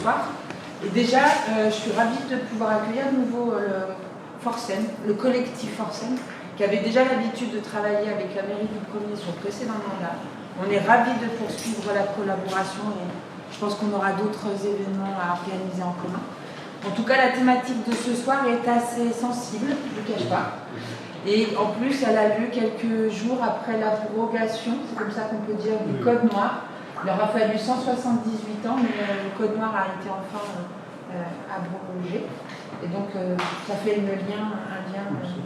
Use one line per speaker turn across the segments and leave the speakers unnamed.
soir. Et déjà, je suis ravie de pouvoir accueillir de nouveau le collectif Forcem, qui avait déjà l'habitude de travailler avec la mairie du Premier sur le précédent mandat. On est ravis de poursuivre la collaboration et je pense qu'on aura d'autres événements à organiser en commun. En tout cas, la thématique de ce soir est assez sensible, je ne le cache pas. Et en plus, elle a lieu quelques jours après l'abrogation, c'est comme ça qu'on peut dire, du Code noir. Il aura fallu 178 ans, mais le Code noir a été enfin abrogé. Et donc, ça fait une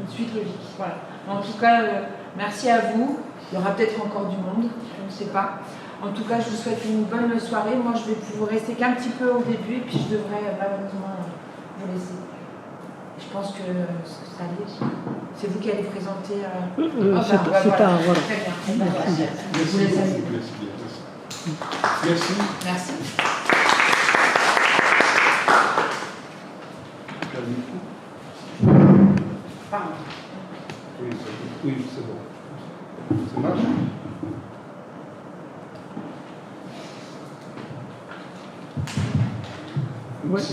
suite logique. Voilà. En tout cas, merci à vous. Il y aura peut-être encore du monde, je ne sais pas. En tout cas, je vous souhaite une bonne soirée. Moi, je vais pouvoir rester qu'un petit peu au début, et puis je devrais malheureusement vous laisser. Je pense que ça allait. C'est vous qui allez présenter.
C'est pas voilà.
Très bien. Merci. Je vous laisse aller.
Merci.
Merci. Pardon.
Oui, c'est bon. Ça marche?
Ouais.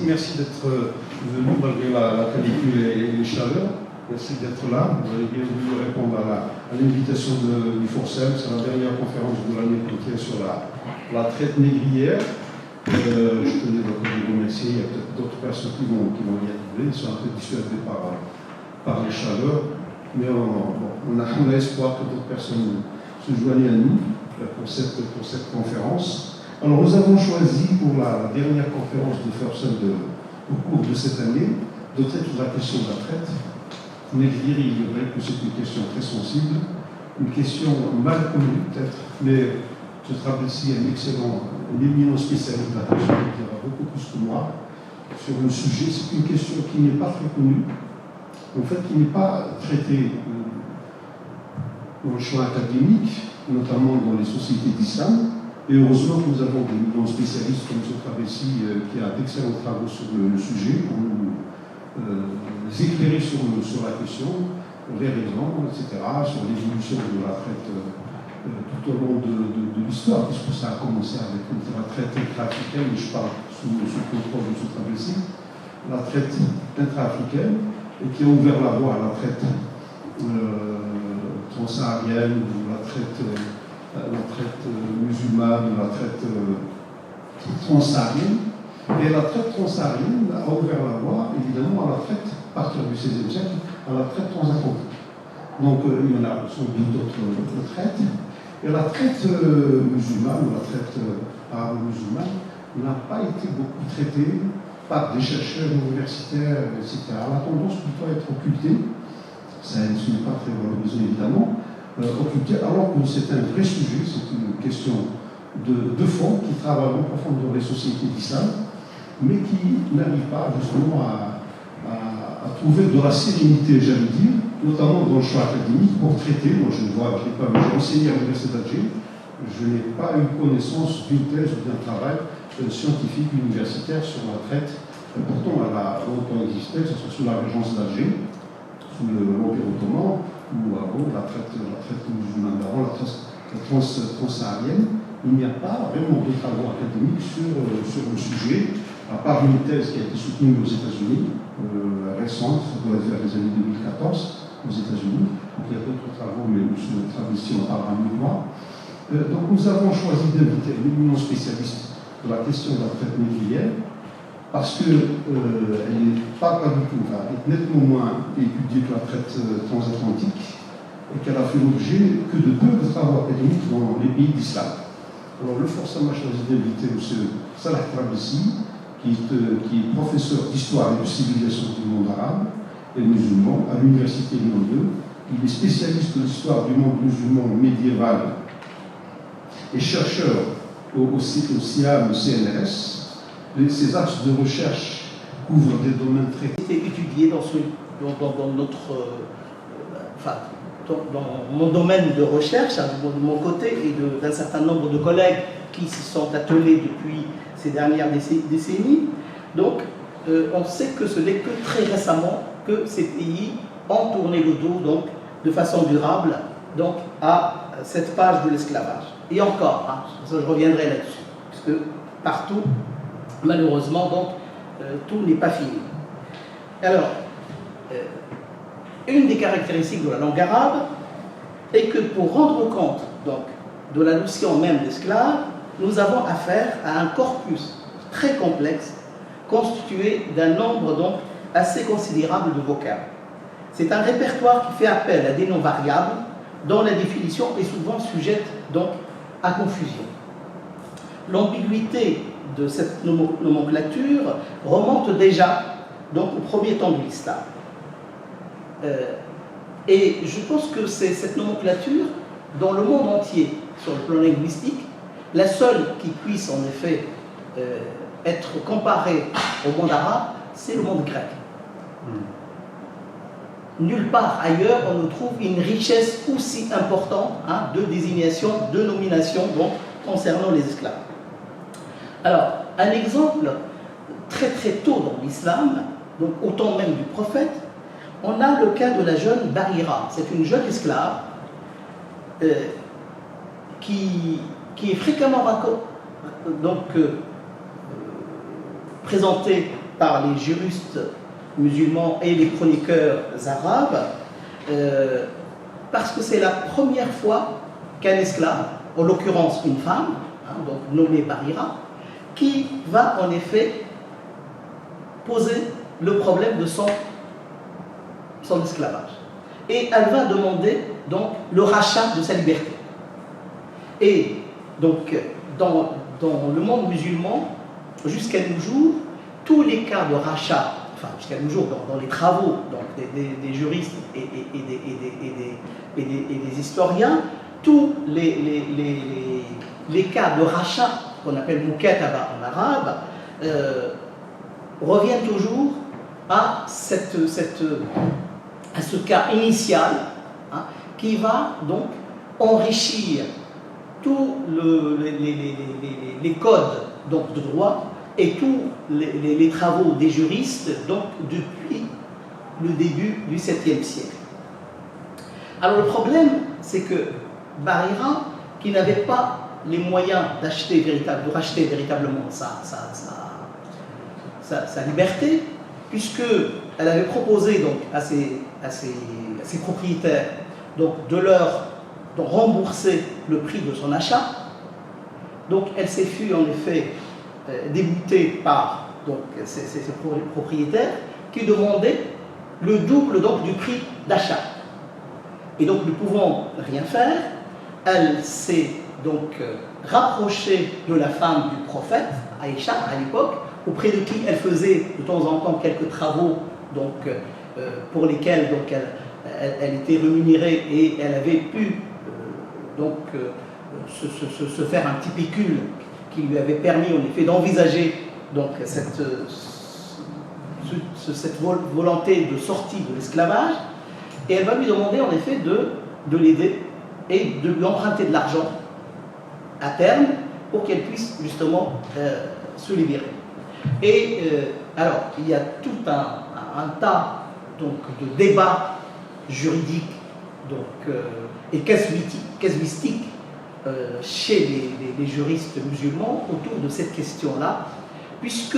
Merci d'être venu malgré la canicule et les chaleurs. Merci d'être là. Vous avez bien voulu répondre à l'invitation du Forcem. C'est la dernière conférence de l'année qu'on tient sur la traite négrière. Je tenais donc à vous remercier. Il y a peut-être d'autres personnes qui vont y arriver. Ils sont un peu dissuadés par les chaleurs. Mais on a espoir que d'autres personnes se joignent à nous pour cette conférence. Alors, nous avons choisi pour la dernière conférence de Forcem au cours de cette année de traiter la question de la traite. Mais je dirais, il est vrai que c'est une question très sensible, une question mal connue peut-être, mais je travaille ici un éminent spécialiste de la question qui dira beaucoup plus que moi sur le sujet. C'est une question qui n'est pas très connue, en fait, qui n'est pas traitée dans le champ académique, notamment dans les sociétés d'islam. Et heureusement que nous avons des spécialistes comme ce Travessi qui a d'excellents travaux sur le sujet pour nous éclairer sur la question, les raisons, etc., sur l'évolution de la traite tout au long de l'histoire, puisque ça a commencé avec la traite intra-africaine, je parle sous contrôle de ce Travessi, la traite intra-africaine, et qui a ouvert la voie à la traite transsaharienne, la traite musulmane, la traite transsaharienne. Et la traite transsaharienne a ouvert la voie, évidemment, à la traite, à partir du XVIe siècle, à la traite transatlantique. Donc, il y en a sans doute d'autres traites. Et la traite musulmane, ou la traite arabo-musulmane, n'a pas été beaucoup traitée par des chercheurs universitaires, etc. Elle a tendance plutôt à être occultée. Ce n'est pas très valorisé, évidemment. Occultée, alors que c'est un vrai sujet, c'est une question de fond qui travaille en profondeur les sociétés d'islam, mais qui n'arrive pas justement à trouver de la sérénité, j'allais dire, notamment dans le champ académique, pour traiter. Moi, je n'ai pas enseigné à l'Université d'Alger, je n'ai pas eu connaissance d'une thèse ou d'un travail scientifique universitaire sur la traite. Pourtant, elle a longtemps existé, que ce soit sous la régence d'Alger, sous l'Empire ottoman, ou avant la traite musulmane d'avant, la transsaharienne. Il n'y a pas vraiment de travaux académiques sur le sujet, à part une thèse qui a été soutenue aux États-Unis, récente, ça doit être vers les années 2014, aux États-Unis. Donc il y a d'autres travaux, mais M. Travessi en parlera mieux que moi. Donc nous avons choisi d'inviter un éminent spécialiste de la question de la traite négrière, parce qu'elle n'est pas du tout, elle est nettement moins étudiée que la traite transatlantique, et qu'elle a fait l'objet que de peu de travaux académiques dans les pays d'islam. Alors le Forcem a choisi d'inviter M. Salah Travessi, qui est professeur d'histoire et de civilisation du monde arabe et musulman à l'Université Lyon 2. Il est spécialiste de l'histoire du monde musulman médiéval et chercheur au CIAM, au CNRS. Ses axes de recherche couvrent des domaines très...
C'était étudié dans mon domaine de recherche, de mon côté, et d'un certain nombre de collègues qui s'y sont attelés depuis ces dernières décennies. Donc, on sait que ce n'est que très récemment que ces pays ont tourné le dos, donc, de façon durable, donc, à cette page de l'esclavage. Et encore, je reviendrai là-dessus, puisque partout. Malheureusement, donc, tout n'est pas fini. Alors, une des caractéristiques de la langue arabe est que pour rendre compte donc, de la notion même d'esclave, nous avons affaire à un corpus très complexe constitué d'un nombre donc assez considérable de vocables. C'est un répertoire qui fait appel à des noms variables dont la définition est souvent sujette donc à confusion. L'ambiguïté de cette nomenclature remonte déjà donc au premier temps de l'islam. Et je pense que c'est cette nomenclature dans le monde entier, sur le plan linguistique, la seule qui puisse en effet être comparée au monde arabe, c'est le monde grec. Nulle part ailleurs on ne trouve une richesse aussi importante de désignation, de nomination donc, concernant les esclaves. Alors, un exemple très très tôt dans l'islam, donc au temps même du prophète, on a le cas de la jeune Barira. C'est une jeune esclave qui est fréquemment présentée par les juristes musulmans et les chroniqueurs arabes, parce que c'est la première fois qu'un esclave, en l'occurrence une femme, donc nommée Barira, qui va en effet poser le problème de son esclavage. Et elle va demander donc le rachat de sa liberté. Et donc dans le monde musulman, jusqu'à nos jours, tous les cas de rachat, enfin jusqu'à nos jours, dans les travaux donc, des juristes et des historiens, tous les cas de rachat, qu'on appelle mukataba en arabe, reviennent toujours à ce cas initial qui va donc enrichir tous les codes donc, de droit et tous les travaux des juristes donc, depuis le début du 7e siècle. Alors le problème, c'est que Barira, qui n'avait pas les moyens de racheter véritablement sa liberté, puisqu'elle avait proposé donc, à ses propriétaires donc, de leur rembourser le prix de son achat. Donc elle s'est fut en effet déboutée par donc, ses propriétaires qui demandaient le double donc, du prix d'achat. Et donc ne pouvant rien faire, elle s'est donc rapprochée de la femme du prophète, Aïcha à l'époque, auprès de qui elle faisait de temps en temps quelques travaux donc, pour lesquels donc, elle était rémunérée et elle avait pu se faire un petit pécule qui lui avait permis en effet d'envisager donc, cette volonté de sortie de l'esclavage, et elle va lui demander en effet de l'aider et de lui emprunter de l'argent à terme pour qu'elle puisse justement se libérer. Et alors, il y a tout un tas donc, de débats juridiques donc, et casuistiques chez les juristes musulmans autour de cette question-là, puisque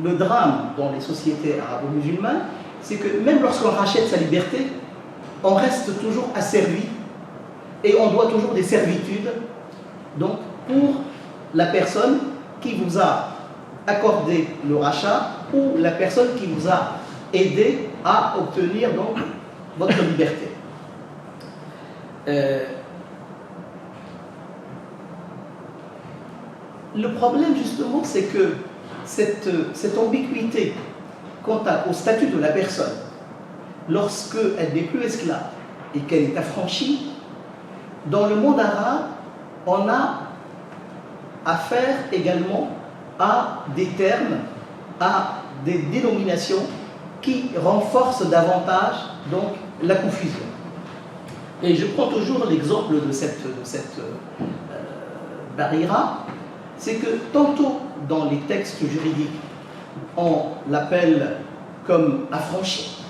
le drame dans les sociétés arabo-musulmanes, c'est que même lorsqu'on rachète sa liberté, on reste toujours asservi et on doit toujours des servitudes donc, pour la personne qui vous a accordé le rachat ou la personne qui vous a aidé à obtenir donc, votre liberté. Le problème justement, c'est que cette ambiguïté quant au statut de la personne, lorsqu'elle n'est plus esclave et qu'elle est affranchie, dans le monde arabe, on a affaire également à des termes, à des dénominations qui renforcent davantage donc, la confusion. Et je prends toujours l'exemple de cette Barira, c'est que tantôt dans les textes juridiques, on l'appelle comme affranchi,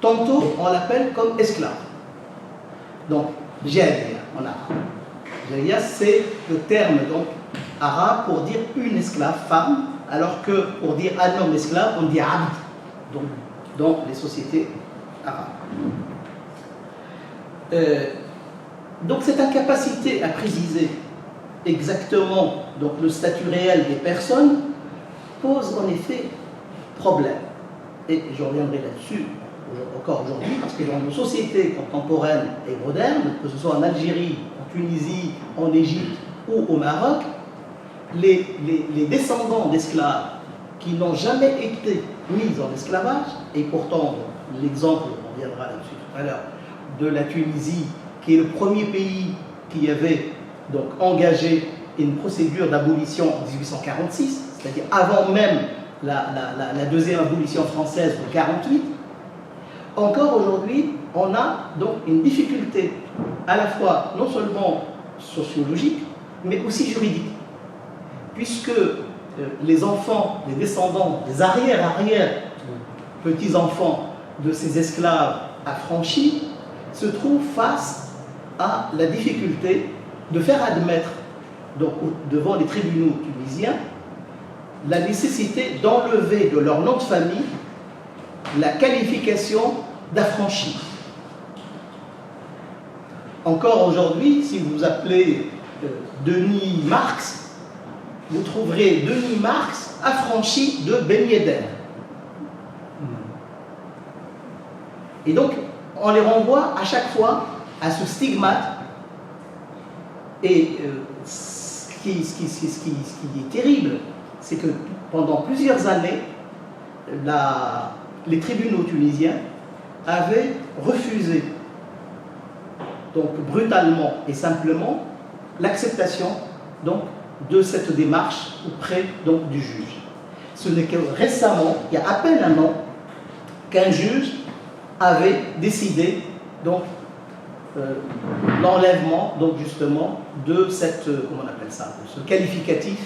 tantôt on l'appelle comme esclave. Donc, Jariya en arabe. Jariya, c'est le terme donc, arabe pour dire une esclave femme, alors que pour dire un homme esclave, on dit abd, donc dans les sociétés arabes. Donc cette incapacité à préciser exactement donc, le statut réel des personnes pose en effet problème. Et je reviendrai là-dessus encore aujourd'hui, parce que dans nos sociétés contemporaines et modernes, que ce soit en Algérie, en Tunisie, en Égypte ou au Maroc, les descendants d'esclaves qui n'ont jamais été mis en esclavage, et pourtant l'exemple, on reviendra là-dessus tout à l'heure, de la Tunisie, qui est le premier pays qui avait donc engagé une procédure d'abolition en 1846, c'est-à-dire avant même la deuxième abolition française de 1948, encore aujourd'hui, on a donc une difficulté à la fois non seulement sociologique, mais aussi juridique, puisque les enfants, les descendants, les petits-enfants de ces esclaves affranchis se trouvent face à la difficulté de faire admettre donc, devant les tribunaux tunisiens la nécessité d'enlever de leur nom de famille la qualification d'affranchi. Encore aujourd'hui, si vous appelez Denis Marx, vous trouverez Denis Marx affranchi de Ben Yedder. Et donc, on les renvoie à chaque fois à ce stigmate. Et ce qui est terrible, c'est que pendant plusieurs années, les tribunaux tunisiens avaient refusé, donc brutalement et simplement, l'acceptation donc, de cette démarche auprès donc, du juge. Ce n'est que récemment, il y a à peine un an, qu'un juge avait décidé donc l'enlèvement donc justement de cette comment on appelle ça, ce qualificatif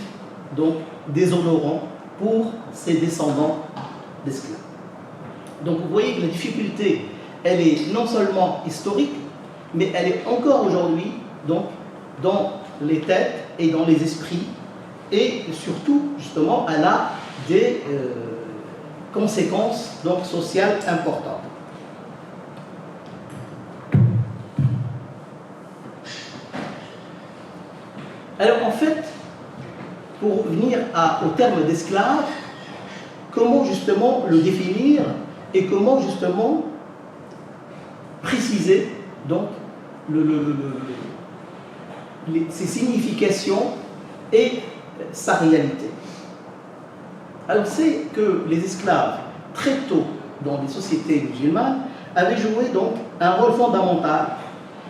donc déshonorant pour ses descendants d'esclaves. Donc vous voyez que la difficulté, elle est non seulement historique, mais elle est encore aujourd'hui donc dans les têtes et dans les esprits, et surtout justement elle a des conséquences donc sociales importantes. Alors en fait, pour venir au terme d'esclave, comment justement le définir et comment justement préciser donc ses significations et sa réalité. Alors c'est que les esclaves, très tôt dans les sociétés musulmanes, avaient joué donc un rôle fondamental,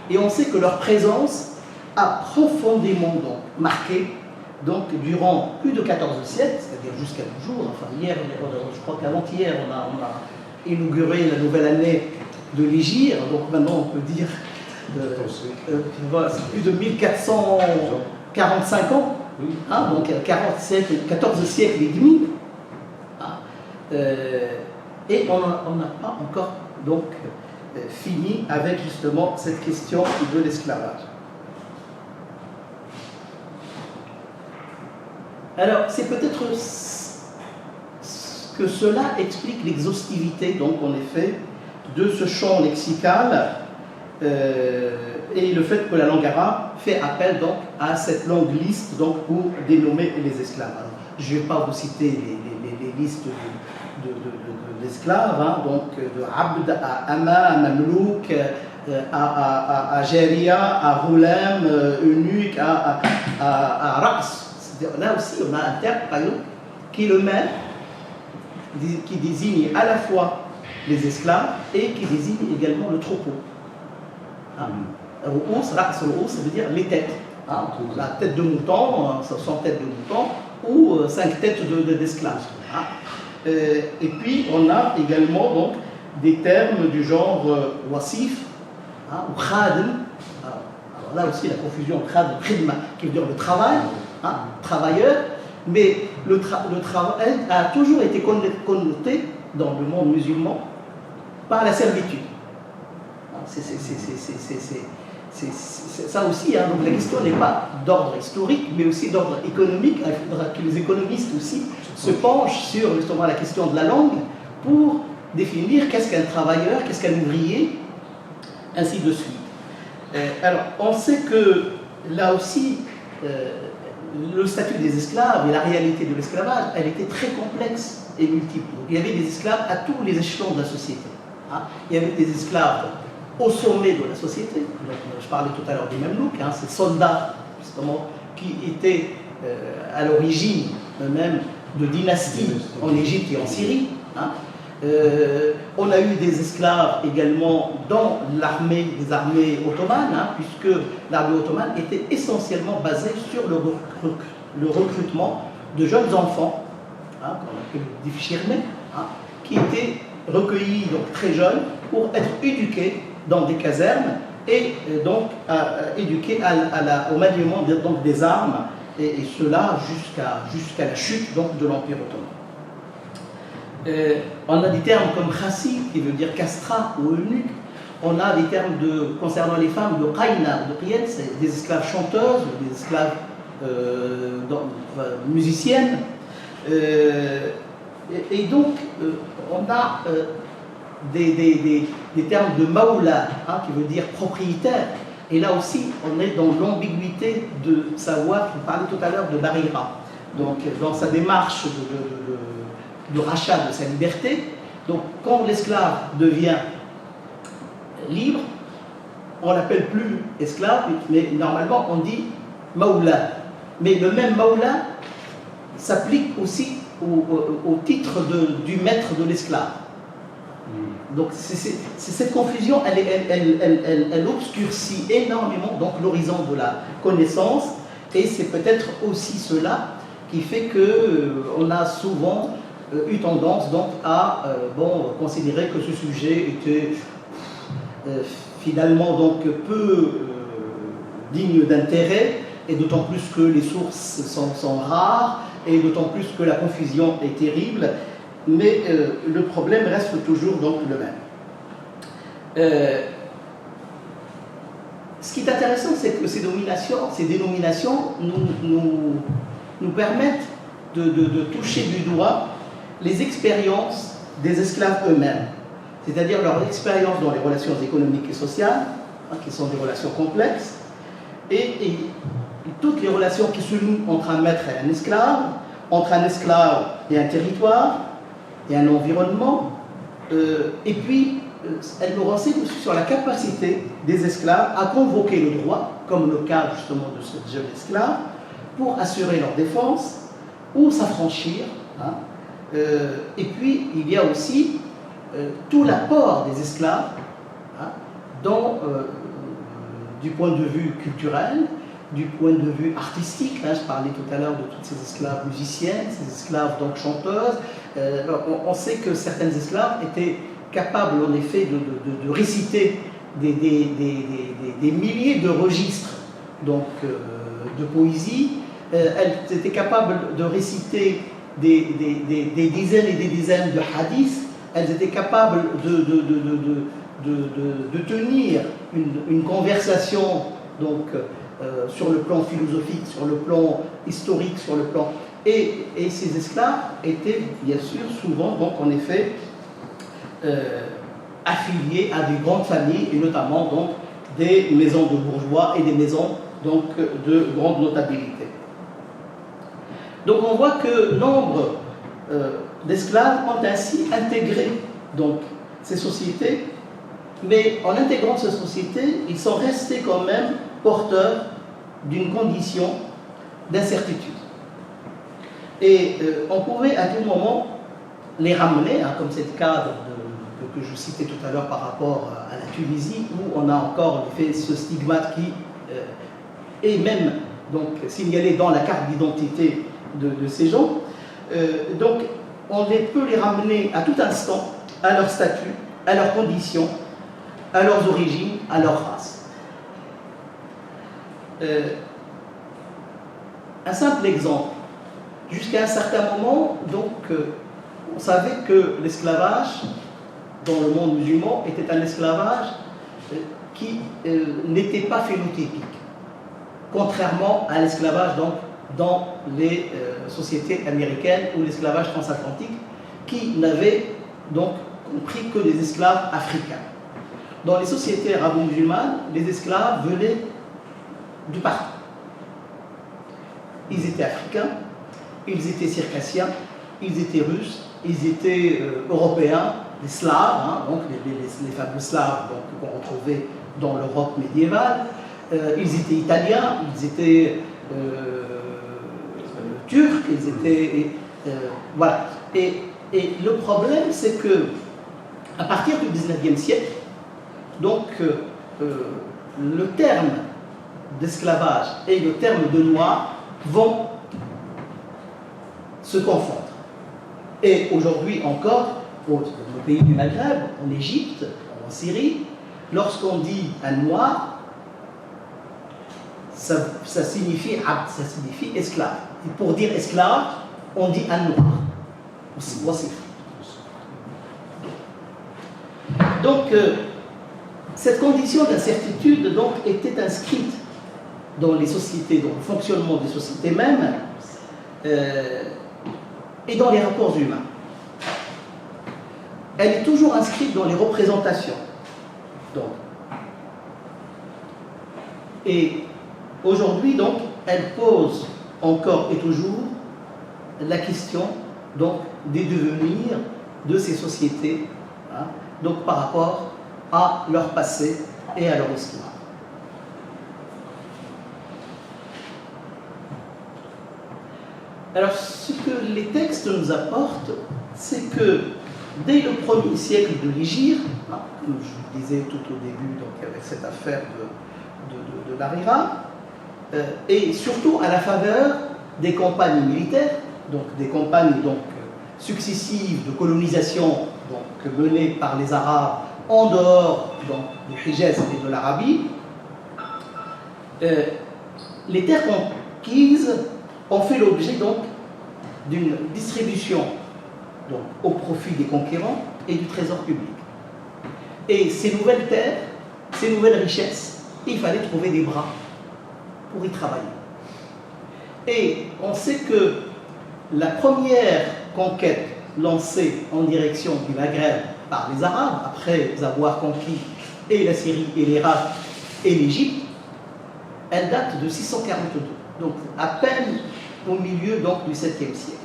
et on sait que leur présence a profondément donc marqué donc durant plus de 14 siècles, c'est-à-dire jusqu'à nos jours. Enfin hier, je crois qu'avant-hier, on a inauguré la nouvelle année de l'Hégire, donc maintenant on peut dire c'est plus de 1445 ans, hein, donc 14 siècles et demi, hein, et on n'a pas encore donc fini avec justement cette question de l'esclavage. Alors, c'est peut-être que cela explique l'exhaustivité, donc en effet, de ce champ lexical et le fait que la langue arabe fait appel donc à cette longue liste donc, pour dénommer les esclaves. Alors, je ne vais pas vous citer les listes d'esclaves, hein, donc de Abd à Ama, à Mamlouk, à Jaria, à Ghulam, eunuque, à Ras. Là aussi, on a un terme, par exemple, qui est le même, qui désigne à la fois les esclaves et qui désigne également le troupeau. Rouous, Ras, Rouous, ça veut dire les têtes. Hein, la tête de mouton, 100 têtes de mouton, ou 5 têtes d'esclaves. Hein. Et puis, on a également donc, des termes du genre wasif, hein, ou khadim. Alors là aussi, la confusion khadim, khidma, qui veut dire le travail. Hein, travailleur, mais le travail a toujours été connoté dans le monde musulman par la servitude. ça aussi, hein, donc la question n'est pas d'ordre historique, mais aussi d'ordre économique. Il faudra que les économistes aussi se penchent sur justement la question de la langue pour définir qu'est-ce qu'un travailleur, qu'est-ce qu'un ouvrier, ainsi de suite. Alors, on sait que là aussi, le statut des esclaves et la réalité de l'esclavage, elle était très complexe et multiple. Donc, il y avait des esclaves à tous les échelons de la société. Hein. Il y avait des esclaves au sommet de la société. Donc, je parlais tout à l'heure du Mamelouk, hein, ces soldats justement qui étaient à l'origine même de dynasties en Égypte et en Syrie. Hein. On a eu des esclaves également dans l'armée, des armées ottomanes, hein, puisque l'armée ottomane était essentiellement basée sur le recrutement de jeunes enfants, hein, qu'on appelle des Fishirmeh, hein, qui étaient recueillis donc très jeunes pour être éduqués dans des casernes et donc éduqués au maniement donc, des armes, et cela jusqu'à la chute donc, de l'Empire ottoman. On a des termes comme khassi, qui veut dire castrat ou eunuque. On a des termes concernant les femmes de qaïna, de qiyad, c'est des esclaves chanteuses, des esclaves musiciennes. Et donc, on a des termes de maoula, hein, qui veut dire propriétaire. Et là aussi, on est dans l'ambiguïté de savoir, je parlais tout à l'heure de Barira. Donc, dans sa démarche de rachat de sa liberté. Donc, quand l'esclave devient libre, on l'appelle plus esclave, mais normalement on dit maoula. Mais le même maoula s'applique aussi au titre du maître de l'esclave. Donc, c'est cette confusion, elle obscurcit énormément donc l'horizon de la connaissance, et c'est peut-être aussi cela qui fait qu'on a souvent eu tendance donc à considérer que ce sujet était finalement donc peu digne d'intérêt, et d'autant plus que les sources sont rares, et d'autant plus que la confusion est terrible, mais le problème reste toujours donc le même. Ce qui est intéressant, c'est que ces dénominations nous permettent de toucher du doigt les expériences des esclaves eux-mêmes, c'est-à-dire leur expérience dans les relations économiques et sociales, hein, qui sont des relations complexes, et toutes les relations qui se nouent entre un maître et un esclave, entre un esclave et un territoire, et un environnement, et puis elle nous renseigne aussi sur la capacité des esclaves à convoquer le droit, comme le cas justement de ce jeune esclave, pour assurer leur défense ou s'affranchir, hein. Et puis, il y a aussi tout l'apport des esclaves, hein, du point de vue culturel, du point de vue artistique. Hein, je parlais tout à l'heure de toutes ces esclaves musiciennes, ces esclaves donc chanteuses. On sait que certaines esclaves étaient capables, en effet, de réciter des milliers de registres donc, de poésie. Elles étaient capables de réciter des dizaines et des dizaines de hadiths. Elles étaient capables de tenir une conversation donc, sur le plan philosophique, sur le plan historique, sur le plan... Et ces esclaves étaient bien sûr souvent, donc en effet, affiliés à des grandes familles, et notamment donc des maisons de bourgeois et des maisons donc, de grande notabilité. Donc on voit que nombre d'esclaves ont ainsi intégré donc, ces sociétés, mais en intégrant ces sociétés, ils sont restés quand même porteurs d'une condition d'incertitude. Et on pouvait à tout moment les ramener, hein, comme c'est le cas que je citais tout à l'heure par rapport à la Tunisie, où on a encore en effet ce stigmate qui est même donc, signalé dans la carte d'identité de ces gens. Donc on peut les ramener à tout instant à leur statut, à leurs conditions, à leurs origines, à leur race. Un simple exemple. Jusqu'à un certain moment, donc, on savait que l'esclavage dans le monde musulman était un esclavage qui n'était pas phénotypique, contrairement à l'esclavage donc, dans les sociétés américaines ou l'esclavage transatlantique, qui n'avait donc compris que des esclaves africains. Dans les sociétés arabo-musulmanes, les esclaves venaient du partout. Ils étaient africains, ils étaient circassiens, ils étaient russes, ils étaient européens, des slaves, hein, donc les fameux slaves qu'on retrouvait dans l'Europe médiévale, ils étaient italiens, ils étaient turcs, ils étaient... voilà. Et le problème, c'est que à partir du 19e siècle, donc le terme d'esclavage et le terme de noir vont se confondre. Et aujourd'hui encore, dans le pays du Maghreb, en Égypte, en Syrie, lorsqu'on dit un noir, ça signifie abd, ça signifie esclave. Et pour dire esclave, on dit un noir. Donc, cette condition d'incertitude donc, était inscrite dans les sociétés, dans le fonctionnement des sociétés même, et dans les rapports humains. Elle est toujours inscrite dans les représentations. Donc. Et aujourd'hui, donc, elle pose encore et toujours la question donc, des devenirs de ces sociétés, hein, donc par rapport à leur passé et à leur histoire. Alors, ce que les textes nous apportent, c'est que dès le 1er siècle de l'Hégire, hein, comme je vous disais tout au début, donc avec cette affaire de l'Harira, et surtout à la faveur des campagnes militaires, donc des campagnes donc, successives de colonisation donc, menées par les Arabes en dehors donc, du Hijaz et de l'Arabie, les terres conquises ont fait l'objet donc d'une distribution donc, au profit des conquérants et du trésor public. Et ces nouvelles terres, ces nouvelles richesses, il fallait trouver des bras pour y travailler. Et on sait que la première conquête lancée en direction du Maghreb par les Arabes, après avoir conquis et la Syrie et l'Irak et l'Égypte, elle date de 642, donc à peine au milieu donc, du 7e siècle.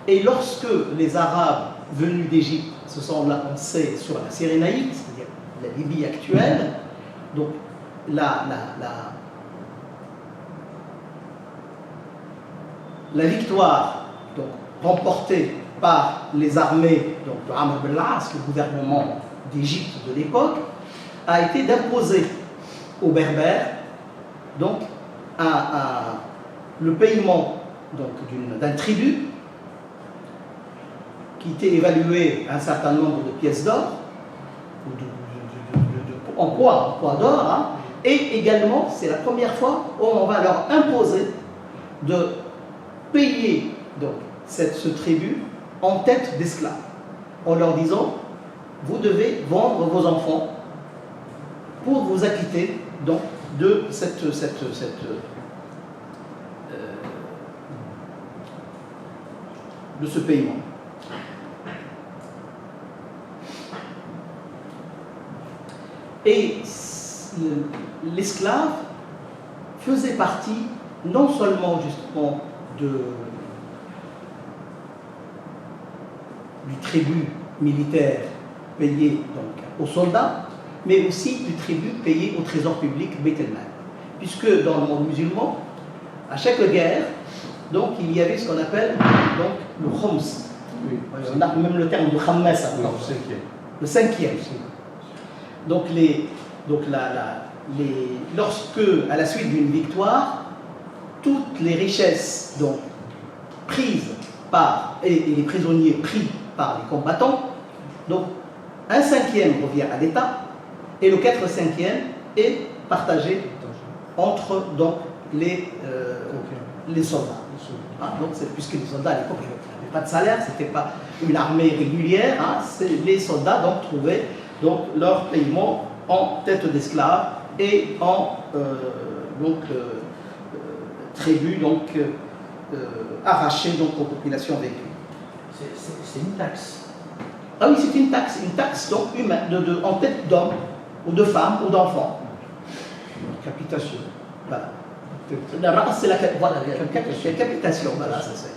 Et lorsque les Arabes venus d'Égypte se sont lancés sur la Cyrénaïque, c'est-à-dire la Libye actuelle, donc la victoire donc, remportée par les armées donc, de Amr ibn al-As, le gouvernement d'Égypte de l'époque, a été d'imposer aux Berbères donc, le paiement d'un tribut qui était évalué à un certain nombre de pièces d'or, en poids d'or, hein, et également, c'est la première fois où on va leur imposer de payer donc, ce tribut en tête d'esclaves, en leur disant, vous devez vendre vos enfants pour vous acquitter donc, de de ce paiement. Et l'esclave faisait partie non seulement justement du tribut militaire payé donc, aux soldats, mais aussi du tribut payé au trésor public Beit el-Mal. Puisque dans le monde musulman, à chaque guerre, donc, il y avait ce qu'on appelle donc, le khums. Oui. On a même le terme de khammas. Oui, le cinquième. Donc, lorsque, à la suite d'une victoire, toutes les richesses donc, prises par, et les prisonniers pris par les combattants, donc 1/5 revient à l'État et le 4/5 est partagé entre donc, les soldats. Hein, donc puisque les soldats à l'époque n'avaient pas de salaire, ce n'était pas une armée régulière, hein, les soldats donc, trouvaient donc, leur paiement en tête d'esclave et en tribus arrachées donc, aux populations vécues.
C'est une taxe.
Ah oui, c'est une taxe donc humaine, en tête d'homme, ou de femme, ou d'enfant.
Capitation.
Voilà. La race, c'est la capitation, voilà, ça c'est.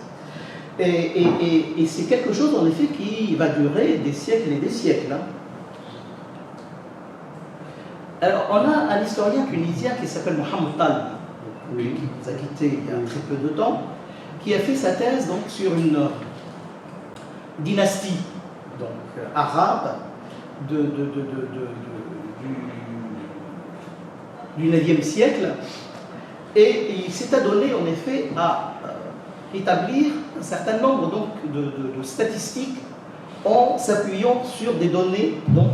Et c'est quelque chose en effet qui va durer des siècles et des siècles. Hein. Alors, on a un historien tunisien qui s'appelle Mohamed Talbi, qui nous a quittés il y a très peu de temps, qui a fait sa thèse donc, sur une dynastie donc, arabe du 9e siècle, et il s'est adonné en effet à établir un certain nombre donc, de statistiques en s'appuyant sur des données donc,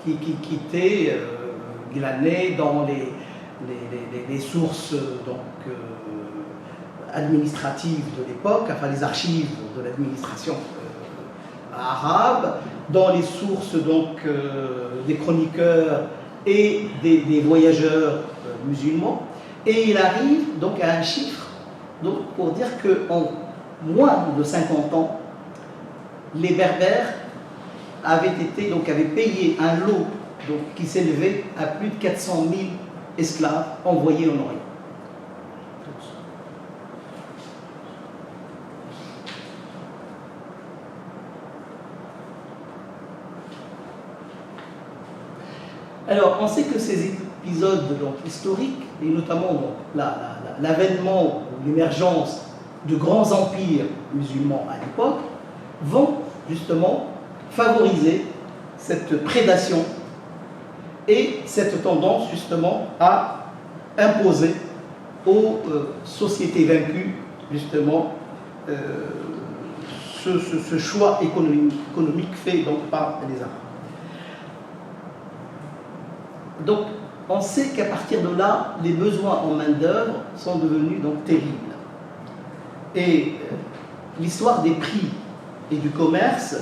qui étaient glanées dans les sources donc, administratives de l'époque, enfin les archives de l'administration arabe, dans les sources donc, des chroniqueurs et des voyageurs musulmans. Et il arrive donc à un chiffre donc, pour dire qu'en moins de 50 ans, les Berbères avaient payé un lot donc, qui s'élevait à plus de 400 000 esclaves envoyés en Orient. Alors, on sait que ces épisodes donc, historiques, et notamment donc, l'avènement ou l'émergence de grands empires musulmans à l'époque, vont justement favoriser cette prédation et cette tendance justement à imposer aux sociétés vaincues justement ce choix économique fait donc, par les Arabes. Donc, on sait qu'à partir de là, les besoins en main-d'œuvre sont devenus donc terribles. Et l'histoire des prix et du commerce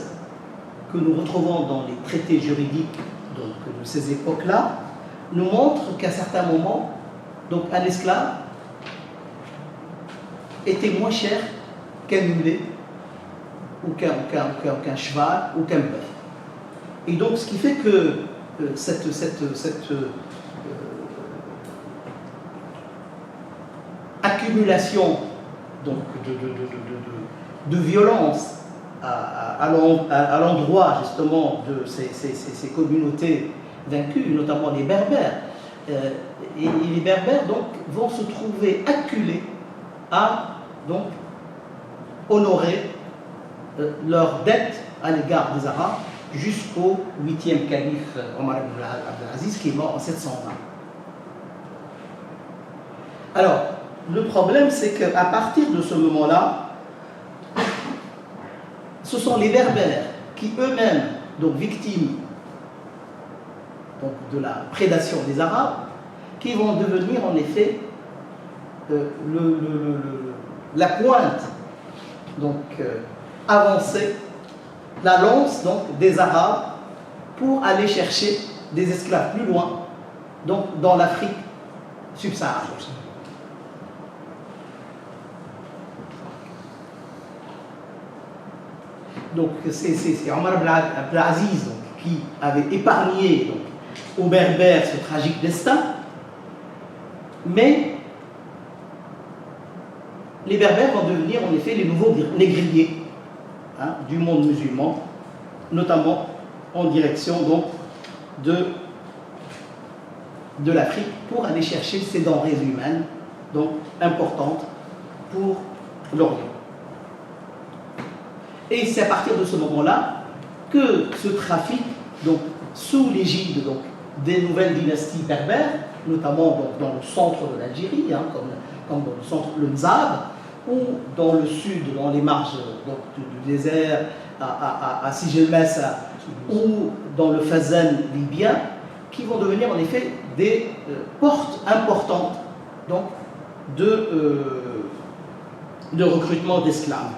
que nous retrouvons dans les traités juridiques donc, de ces époques-là nous montre qu'à certains moments, donc, un esclave était moins cher qu'un mulet ou qu'un cheval ou qu'un bœuf. Et donc, ce qui fait que cette accumulation donc, de violence à l'endroit justement de ces communautés vaincues, notamment les Berbères, et les Berbères donc, vont se trouver acculés à donc, honorer leurs dettes à l'égard des Arabes jusqu'au 8e calife Omar ibn Abdelaziz qui est mort en 720. Alors, le problème c'est qu'à partir de ce moment-là, ce sont les Berbères qui eux-mêmes, donc victimes donc, de la prédation des Arabes, qui vont devenir en effet la pointe donc, avancée, la lance donc, des Arabes pour aller chercher des esclaves plus loin, donc dans l'Afrique subsaharienne. Donc c'est Omar ibn Abdelaziz qui avait épargné donc, aux Berbères ce tragique destin, mais les Berbères vont devenir en effet les nouveaux négriers du monde musulman, notamment en direction donc, de l'Afrique pour aller chercher ces denrées humaines donc, importantes pour l'Orient. Et c'est à partir de ce moment-là que ce trafic, donc, sous l'égide donc, des nouvelles dynasties berbères, notamment donc, dans le centre de l'Algérie, comme dans le centre le Mzab, ou dans le sud, dans les marges donc, du désert, à Sigelmessa, ou dans le Fezzan libyen, qui vont devenir en effet des portes importantes donc, de recrutement d'esclaves.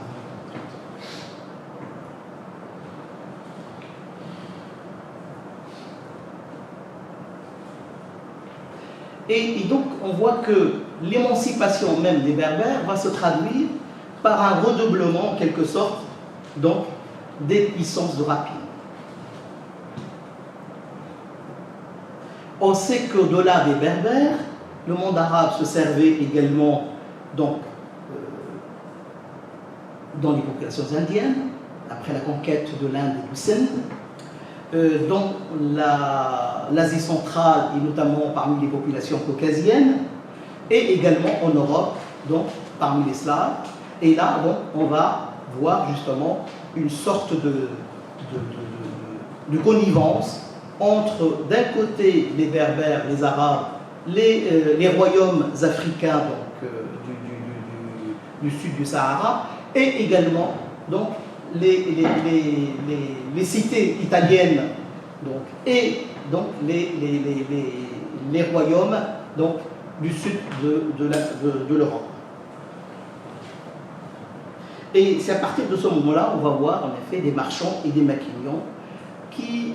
Et donc, on voit que l'émancipation même des Berbères va se traduire par un redoublement, en quelque sorte, donc, des puissances de rapine. On sait qu'au-delà des Berbères, le monde arabe se servait également donc, dans les populations indiennes, après la conquête de l'Inde et du Sindh, dans l'Asie centrale et notamment parmi les populations caucasiennes, et également en Europe, donc parmi les Slaves. Et là, donc, on va voir justement une sorte de connivence entre, d'un côté, les Berbères, les Arabes, les royaumes africains donc, du sud du Sahara, et également donc, les cités italiennes donc, et donc, les royaumes donc, du sud de l'Europe. Et c'est à partir de ce moment-là, on va voir en effet des marchands et des maquignons qui,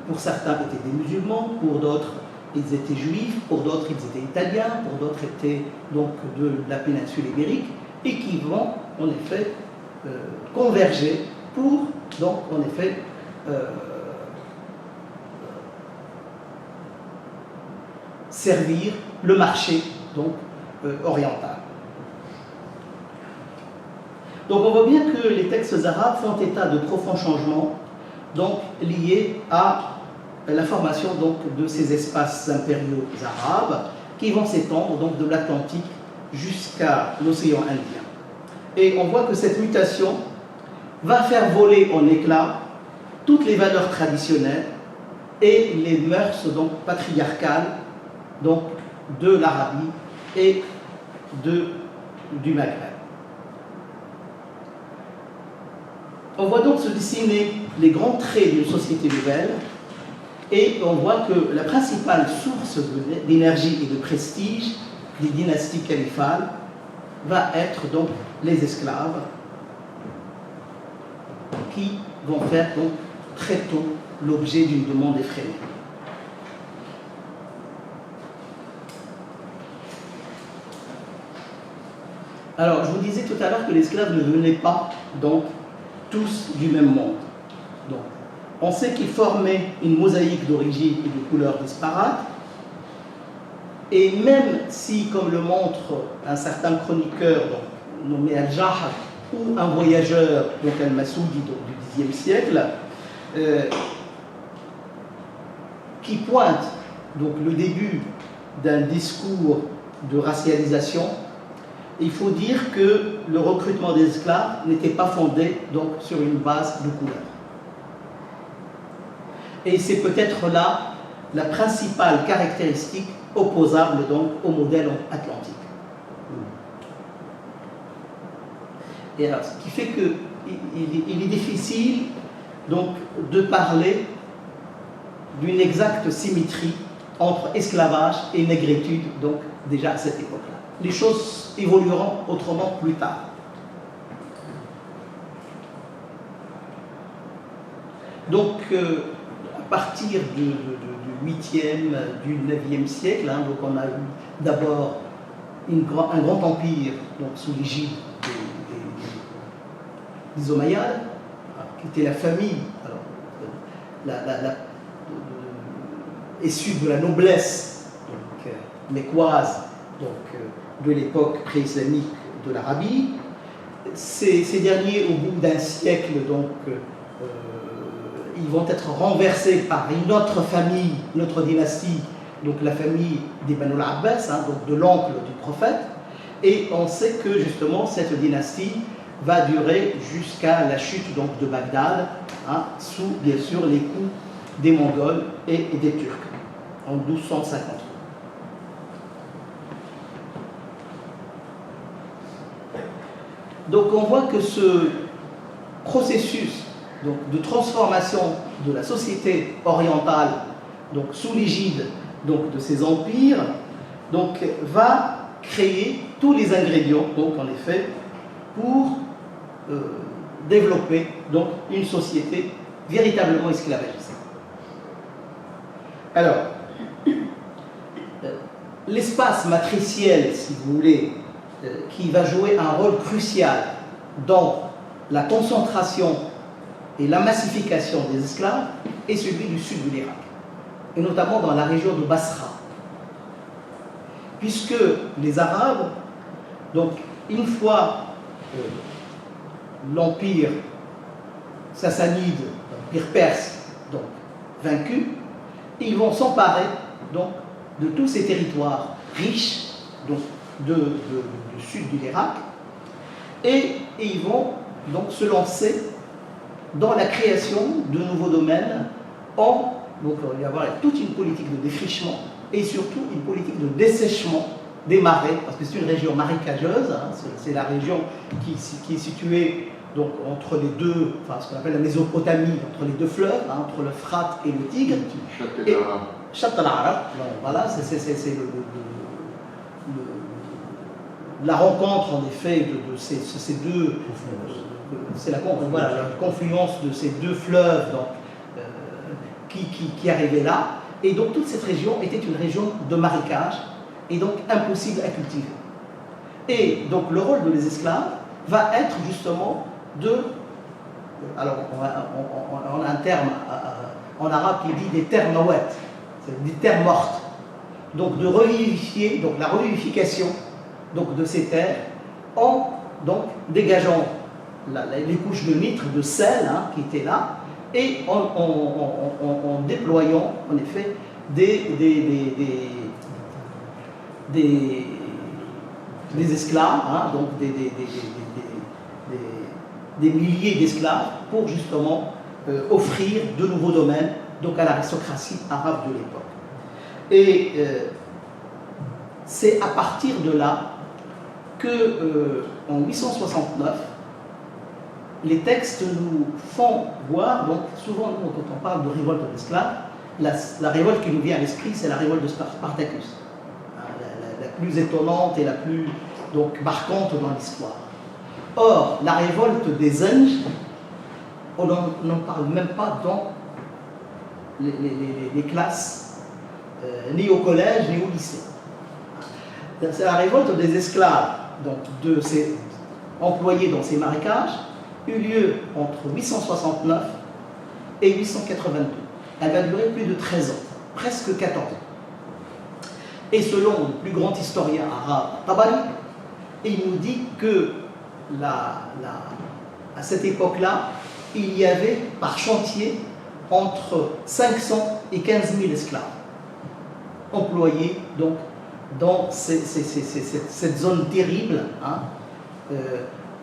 pour certains, étaient des musulmans, pour d'autres, ils étaient juifs, pour d'autres, ils étaient italiens, pour d'autres, étaient donc de la péninsule ibérique, et qui vont en effet converger pour, donc, en effet, servir le marché donc, oriental. Donc on voit bien que les textes arabes font état de profonds changements donc, liés à la formation donc, de ces espaces impériaux arabes qui vont s'étendre donc, de l'Atlantique jusqu'à l'océan Indien. Et on voit que cette mutation va faire voler en éclats toutes les valeurs traditionnelles et les mœurs donc, patriarcales donc, de l'Arabie et du Maghreb. On voit donc se dessiner les grands traits d'une société nouvelle et on voit que la principale source d'énergie et de prestige des dynasties califales va être donc les esclaves qui vont faire donc très tôt l'objet d'une demande effrénée. Alors, je vous disais tout à l'heure que les esclaves ne venaient pas donc tous du même monde. Donc, on sait qu'ils formaient une mosaïque d'origine et de couleurs disparates. Et même si, comme le montre un certain chroniqueur donc, nommé Al-Jahar, ou un voyageur, donc Al-Masoudi du Xe siècle, qui pointe donc, le début d'un discours de racialisation, il faut dire que le recrutement des esclaves n'était pas fondé donc, sur une base de couleur. Et c'est peut-être là la principale caractéristique opposable donc, au modèle atlantique. Et alors, ce qui fait qu'il est difficile donc, de parler d'une exacte symétrie entre esclavage et négritude, donc déjà à cette époque-là. Les choses évolueront autrement plus tard. Donc, à partir du 8e, du 9e siècle, hein, donc on a eu d'abord un grand empire donc, sous l'égide des Omeyyades, qui était la famille issue de la noblesse mécoise de l'époque pré-islamique de l'Arabie. Ces derniers, au bout d'un siècle, donc, ils vont être renversés par une autre famille, une autre dynastie, donc la famille des Banu al-Abbas, hein, donc de l'oncle du prophète. Et on sait que justement cette dynastie va durer jusqu'à la chute donc, de Bagdad, hein, sous bien sûr les coups des Mongols et des Turcs, en 1253. Donc on voit que ce processus donc, de transformation de la société orientale donc, sous l'égide de ces empires donc, va créer tous les ingrédients donc, en effet, pour développer donc, une société véritablement esclavagiste. Alors, l'espace matriciel, si vous voulez, qui va jouer un rôle crucial dans la concentration et la massification des esclaves est celui du sud de l'Irak, et notamment dans la région de Basra. Puisque les Arabes, donc une fois l'empire sassanide, l'empire perse, donc vaincu, ils vont s'emparer donc de tous ces territoires riches donc, du sud de l'Irak, et ils vont donc se lancer dans la création de nouveaux domaines. Donc il va y avoir toute une politique de défrichement et surtout une politique de dessèchement des marais, parce que c'est une région marécageuse, hein, c'est la région qui est située donc, entre les deux, enfin ce qu'on appelle la Mésopotamie, entre les deux fleuves, hein, entre l'Euphrate et le Tigre. Shatt al-Arab, voilà, c'est la rencontre en effet de ces deux, c'est la confluence de ces deux fleuves donc, qui arrivaient là, et donc toute cette région était une région de marécage et donc impossible à cultiver. Et donc le rôle de les esclaves va être justement alors on a un terme en arabe qui dit des terres mawat, c'est des terres mortes, donc de revivifier, donc la revivification donc de ces terres en donc dégageant les couches de nitre, de sel hein, qui étaient là, et en déployant en effet des esclaves, hein, donc des milliers d'esclaves pour justement offrir de nouveaux domaines donc à l'aristocratie arabe de l'époque. Et c'est à partir de là que en 869 les textes nous font voir, donc souvent nous, quand on parle de révolte d'esclaves, la révolte qui nous vient à l'esprit, c'est la révolte de Spartacus, la plus étonnante et la plus donc, marquante dans l'histoire. Or, la révolte des Zenj, on n'en parle même pas dans les classes, ni au collège, ni au lycée. C'est la révolte des esclaves, donc de ces employés dans ces marécages, eut lieu entre 869 et 882. Elle va durer plus de 13 ans, presque 14 ans. Et selon le plus grand historien arabe, Tabari, il nous dit que à cette époque-là, il y avait par chantier entre 500 et 15 000 esclaves employés donc, dans cette zone terrible hein,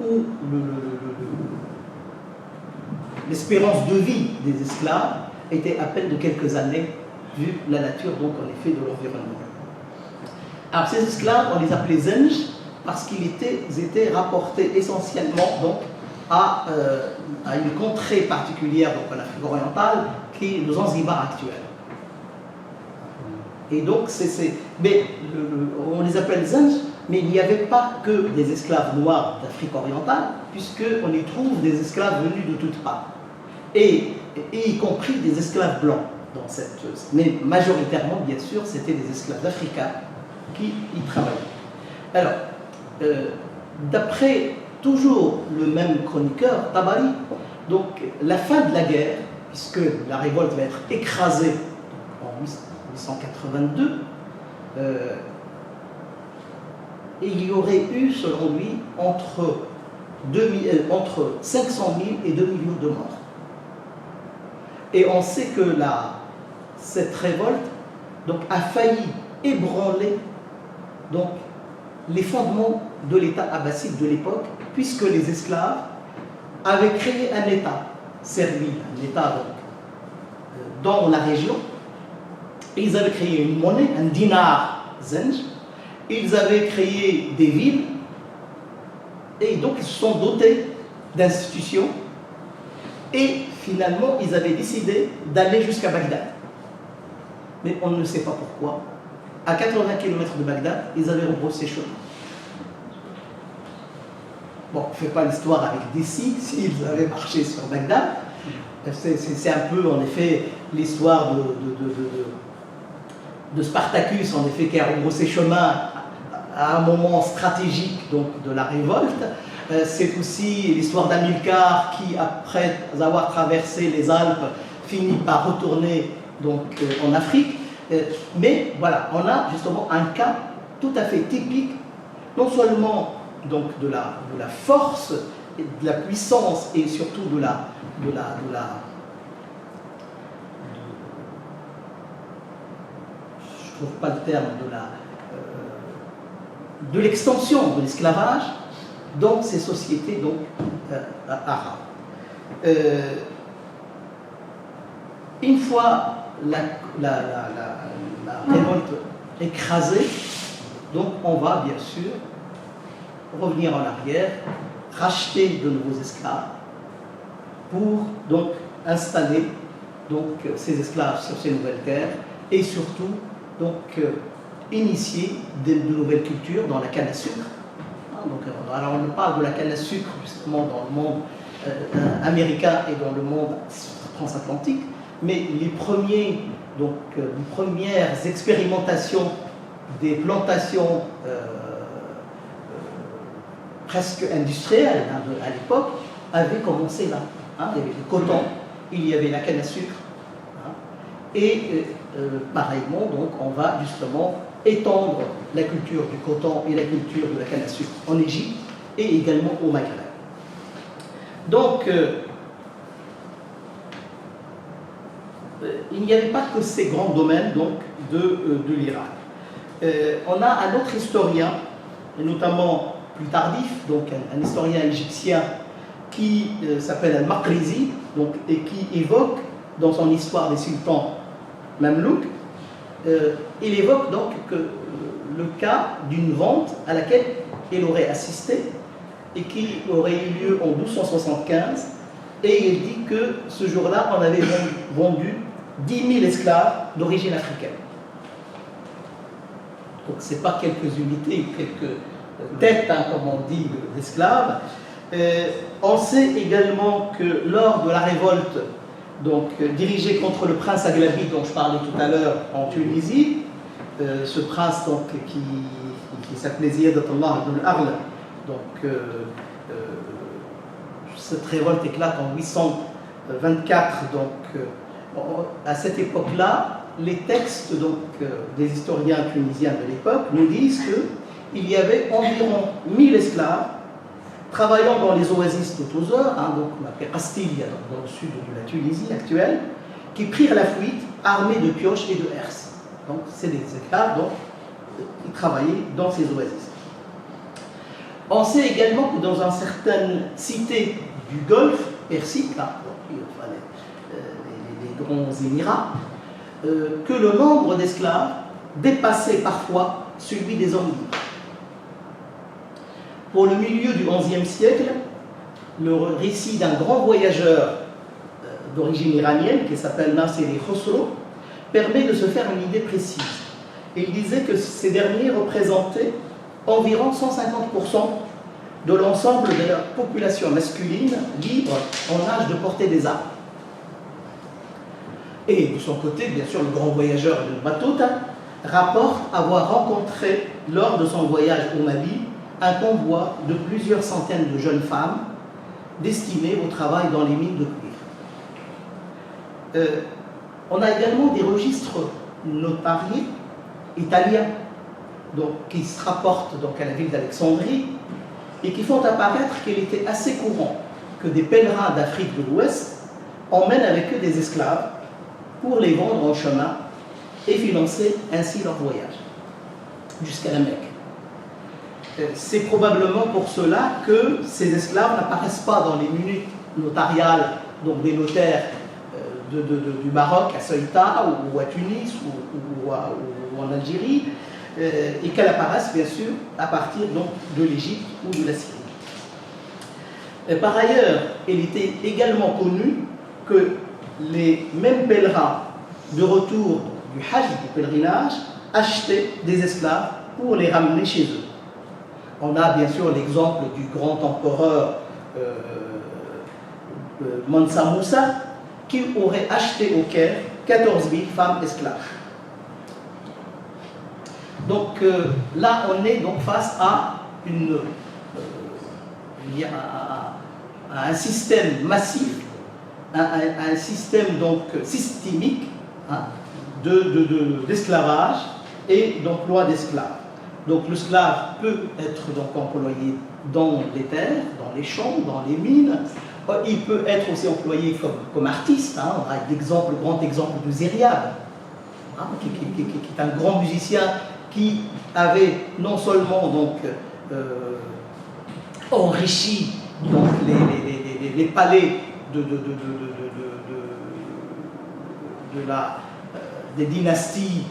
où l'espérance de vie des esclaves était à peine de quelques années, vu la nature donc en effet de l'environnement. Alors ces esclaves, on les appelait Zenj parce qu'ils étaient rapportés essentiellement donc, à une contrée particulière donc en Afrique orientale qui est le Zanzibar actuel. Et donc, on les appelle Zenj, mais il n'y avait pas que des esclaves noirs d'Afrique orientale, puisqu'on y trouve des esclaves venus de toutes parts, et y compris des esclaves blancs. Mais majoritairement, bien sûr, c'était des esclaves africains qui y travaillaient. Alors, d'après toujours le même chroniqueur, Tabari, donc la fin de la guerre, puisque la révolte va être écrasée en 1882, il y aurait eu, selon lui, entre 500 000 et 2 millions de morts. Et on sait que cette révolte donc, a failli ébranler donc, les fondements de l'État abbasside de l'époque, puisque les esclaves avaient créé un État servile, un État donc, dans la région. Ils avaient créé une monnaie, un dinar Zenj. Ils avaient créé des villes. Et donc, ils se sont dotés d'institutions. Et finalement, ils avaient décidé d'aller jusqu'à Bagdad. Mais on ne sait pas pourquoi. À 80 km de Bagdad, ils avaient rebroussé chemin. Bon, on ne fait pas l'histoire avec des s'ils avaient marché sur Bagdad. C'est un peu, en effet, l'histoire de Spartacus, en effet, qui a rebroussé chemin à un moment stratégique donc, de la révolte. C'est aussi l'histoire d'Hamilcar qui, après avoir traversé les Alpes, finit par retourner donc, en Afrique. Mais voilà, on a justement un cas tout à fait typique, non seulement donc, de la force, de la puissance et surtout de la je trouve pas le terme, de l'extension de l'esclavage dans ces sociétés donc, arabes. Une fois la révolte écrasée, donc on va bien sûr revenir en arrière, racheter de nouveaux esclaves pour donc installer donc, ces esclaves sur ces nouvelles terres et surtout donc, initier de nouvelles cultures dans la canne à sucre. Donc, alors on parle de la canne à sucre justement dans le monde américain et dans le monde transatlantique, mais les premières expérimentations des plantations presque industrielles à l'époque avaient commencé là. Il y avait le coton, il y avait la canne à sucre, et pareillement, donc, on va justement étendre la culture du coton et la culture de la canne à sucre en Égypte et également au Maghreb. Donc, il n'y avait pas que ces grands domaines donc, de l'Irak. On a un autre historien, et notamment plus tardif, donc un historien égyptien qui s'appelle Al-Maqrizi, et qui évoque dans son histoire des sultans Mamelouks, il évoque donc le cas d'une vente à laquelle il aurait assisté et qui aurait eu lieu en 1275, et il dit que ce jour-là, on avait vendu 10 000 esclaves d'origine africaine. Donc ce n'est pas quelques unités, quelques têtes, comme on dit, d'esclaves. On sait également que lors de la révolte donc, dirigée contre le prince Aghlabi dont je parlais tout à l'heure en Tunisie, ce prince donc, qui s'appelait Ziyadatullah ibn al-Arl, donc cette révolte éclate en 824, donc à cette époque-là, les textes donc, des historiens tunisiens de l'époque nous disent qu'il y avait environ 1000 esclaves travaillant dans les oasis de Tozeur, donc on appelle Castille dans le sud de la Tunisie actuelle, qui prirent la fuite armés de pioches et de herses. Donc c'est des esclaves donc, qui travaillaient dans ces oasis. On sait également que dans une certaine cité du Golfe Persique, les grands Émirats, que le nombre d'esclaves dépassait parfois celui des hommes libres. Pour le milieu du XIe siècle, le récit d'un grand voyageur d'origine iranienne qui s'appelle Nasiri Khosrow permet de se faire une idée précise. Il disait que ces derniers représentaient environ 150% de l'ensemble de la population masculine libre en âge de porter des armes. Et de son côté, bien sûr, le grand voyageur de Battuta rapporte avoir rencontré lors de son voyage au Mali un convoi de plusieurs centaines de jeunes femmes destinées au travail dans les mines de cuivre. On a également des registres notariés italiens donc, qui se rapportent donc, à la ville d'Alexandrie et qui font apparaître qu'il était assez courant que des pèlerins d'Afrique de l'Ouest emmènent avec eux des esclaves pour les vendre en chemin et financer ainsi leur voyage jusqu'à la Mecque. C'est probablement pour cela que ces esclaves n'apparaissent pas dans les minutes notariales, donc des notaires du Maroc à Ceuta ou à Tunis ou en Algérie, et qu'elles apparaissent bien sûr à partir donc, de l'Égypte ou de la Syrie. Par ailleurs, il était également connu que les mêmes pèlerins de retour du Hajj, du pèlerinage, achetaient des esclaves pour les ramener chez eux. On a bien sûr l'exemple du grand empereur Mansa Moussa qui aurait acheté au Caire 14 000 femmes esclaves. Donc là, on est donc face à à un système massif, un système donc systémique, hein, d'esclavage et d'emploi d'esclaves. Donc l'esclave peut être donc employé dans les terres, dans les champs, dans les mines. Il peut être aussi employé comme artiste. Hein. On a le grand exemple de Zériab, hein, qui est un grand musicien qui avait non seulement donc, enrichi donc, les palais des dynasties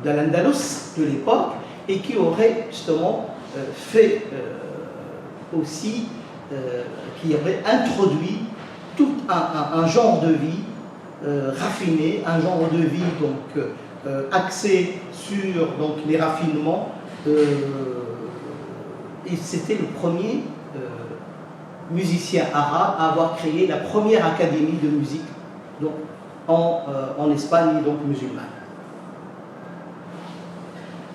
d'Al-Andalus de l'époque, et qui aurait justement fait aussi, qui aurait introduit tout un genre de vie raffiné, un genre de vie donc, axé sur donc, les raffinements, et c'était le premier musicien arabe à avoir créé la première académie de musique donc, en Espagne donc musulmane.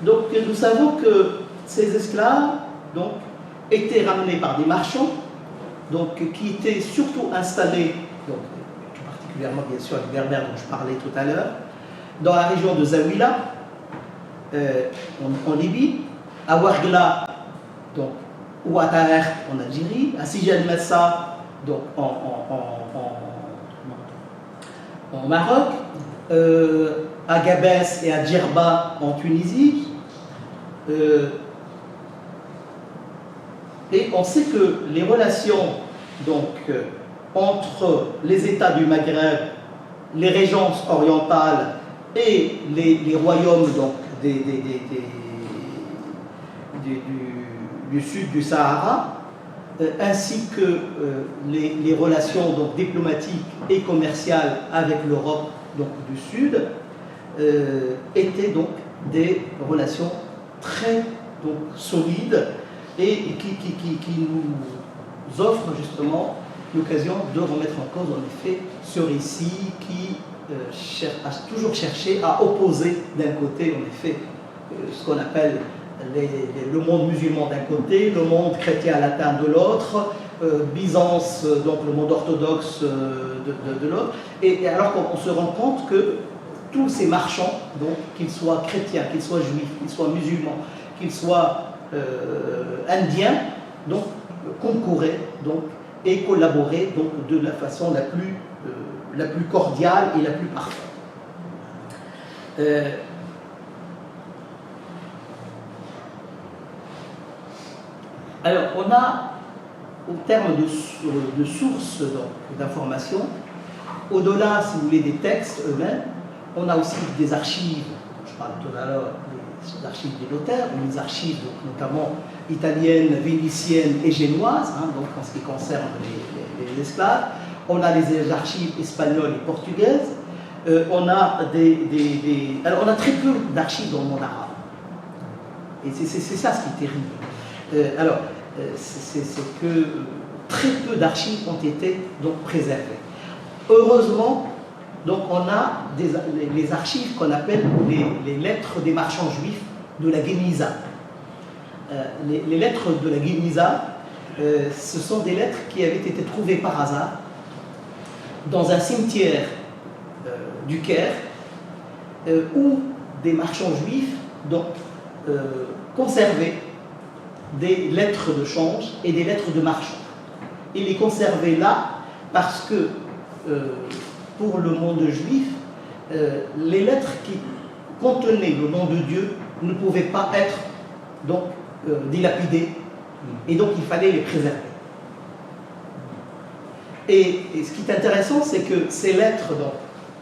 Donc nous savons que ces esclaves donc, étaient ramenés par des marchands donc, qui étaient surtout installés, donc, tout particulièrement bien sûr les Berbères dont je parlais tout à l'heure, dans la région de Zaouila, en Libye, à Ouargla, donc, ou à Taher en Algérie, à Sijel Massa, donc en Maroc, à Gabès et à Djerba en Tunisie. Et on sait que les relations donc, entre les États du Maghreb, les régences orientales et les royaumes donc, du sud du Sahara, ainsi que les relations donc, diplomatiques et commerciales avec l'Europe du Sud, étaient donc des relations très donc, solides et qui nous offrent justement l'occasion de remettre en cause en effet ce récit qui a toujours cherché à opposer d'un côté en effet ce qu'on appelle le monde musulman d'un côté, le monde chrétien latin de l'autre, Byzance, donc le monde orthodoxe de l'autre, et alors qu'on se rend compte que tous ces marchands, donc qu'ils soient chrétiens, qu'ils soient juifs, qu'ils soient musulmans, qu'ils soient indiens, donc concouraient donc, et collaboraient donc, de la façon la plus cordiale et la plus parfaite. Alors, on a, au terme de sources d'informations, au-delà, si vous voulez, des textes eux-mêmes, on a aussi des archives, je parlais tout à l'heure des archives des notaires, des archives donc, notamment italiennes, vénitiennes et génoises, hein, donc en ce qui concerne les esclaves. On a les archives espagnoles et portugaises. On a alors on a très peu d'archives dans le monde arabe. Et c'est ça ce qui est terrible. C'est que très peu d'archives ont été donc préservées. Heureusement, donc on a les archives qu'on appelle les lettres des marchands juifs de la Guéniza. Les lettres de la Guéniza, ce sont des lettres qui avaient été trouvées par hasard dans un cimetière du Caire, où des marchands juifs donc, conservaient des lettres de change et des lettres de marchands. Ils les conservaient là parce que pour le monde juif, les lettres qui contenaient le nom de Dieu ne pouvaient pas être donc dilapidées, et donc il fallait les préserver. Et ce qui est intéressant, c'est que ces lettres donc,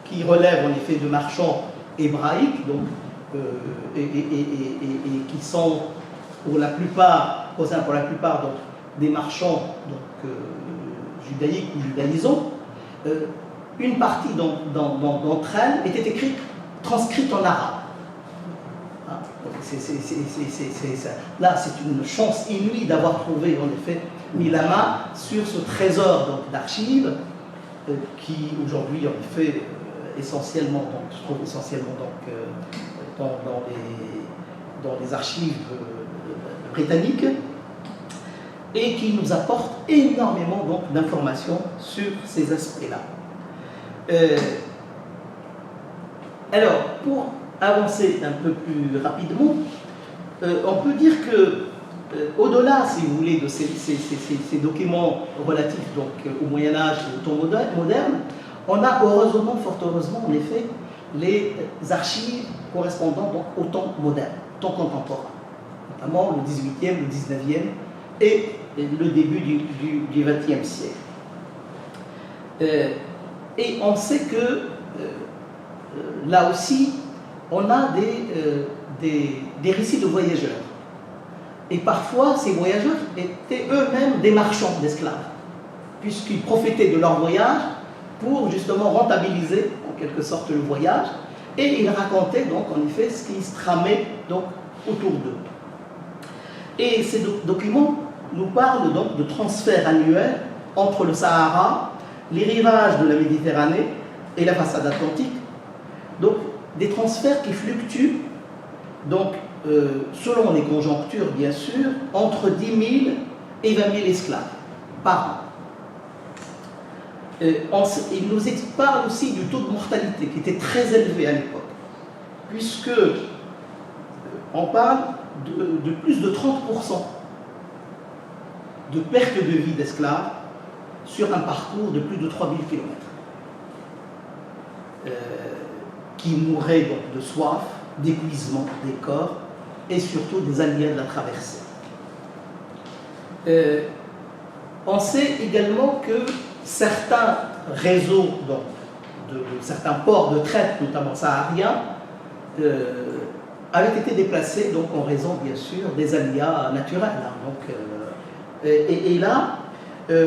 qui relèvent en effet de marchands hébraïques, donc, et qui sont pour la plupart donc, des marchands donc, judaïques ou judaïsants, une partie d'entre elles était écrite, transcrite en arabe. Hein? Là, c'est une chance inouïe d'avoir trouvé, en effet, mis la main sur ce trésor d'archives qui, aujourd'hui, en effet, essentiellement, donc, se trouve essentiellement donc, dans les archives britanniques et qui nous apporte énormément d'informations sur ces aspects-là. Alors, pour avancer un peu plus rapidement, on peut dire que au-delà, si vous voulez, de ces documents relatifs donc, au Moyen-Âge et au temps moderne, on a heureusement, fort heureusement, en effet, les archives correspondant donc, au temps moderne, temps contemporain, notamment le 18e, le 19e et le début du 20e siècle. Et on sait que là aussi, on a des récits de voyageurs. Et parfois, ces voyageurs étaient eux-mêmes des marchands d'esclaves, puisqu'ils profitaient de leur voyage pour justement rentabiliser en quelque sorte le voyage, et ils racontaient donc en effet ce qui se tramait donc autour d'eux. Et ces documents nous parlent donc de transferts annuels entre le Sahara, les rivages de la Méditerranée et la façade atlantique, donc des transferts qui fluctuent donc selon les conjonctures, bien sûr, entre 10 000 et 20 000 esclaves par an. Il nous parle aussi du taux de mortalité qui était très élevé à l'époque, puisque on parle de plus de 30% de perte de vie d'esclaves sur un parcours de plus de 3000 km, qui mouraient donc de soif, d'épuisement des corps, et surtout des alliés de la traversée. On sait également que certains réseaux, donc, de certains ports de traite, notamment sahariens, avaient été déplacés donc, en raison, bien sûr, des aléas naturels. Donc, et là,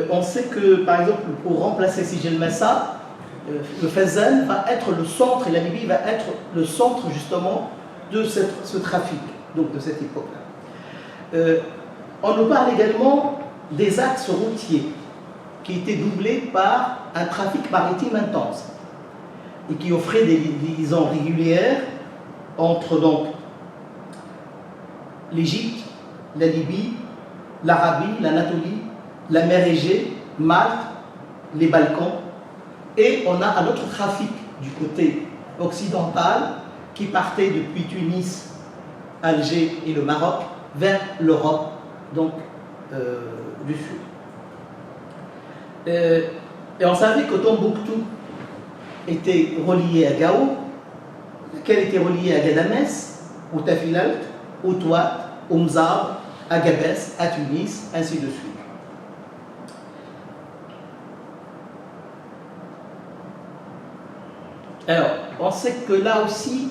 on sait que, par exemple, pour remplacer Sijil Massa, le Fezzan va être le centre, et la Libye va être le centre, justement, de ce trafic. Donc de cette époque-là. On nous parle également des axes routiers qui étaient doublés par un trafic maritime intense et qui offrait des liaisons régulières entre donc l'Égypte, la Libye, l'Arabie, l'Anatolie, la mer Égée, Malte, les Balkans, et on a un autre trafic du côté occidental qui partait depuis Tunis, Alger et le Maroc vers l'Europe, donc du Sud. Et on savait que Tombouctou était relié à Gao, qu'elle était reliée à Ghadamès, au Tafilalt, au Touat, au Mzab, à Gabès, à Tunis, ainsi de suite. Alors, on sait que là aussi,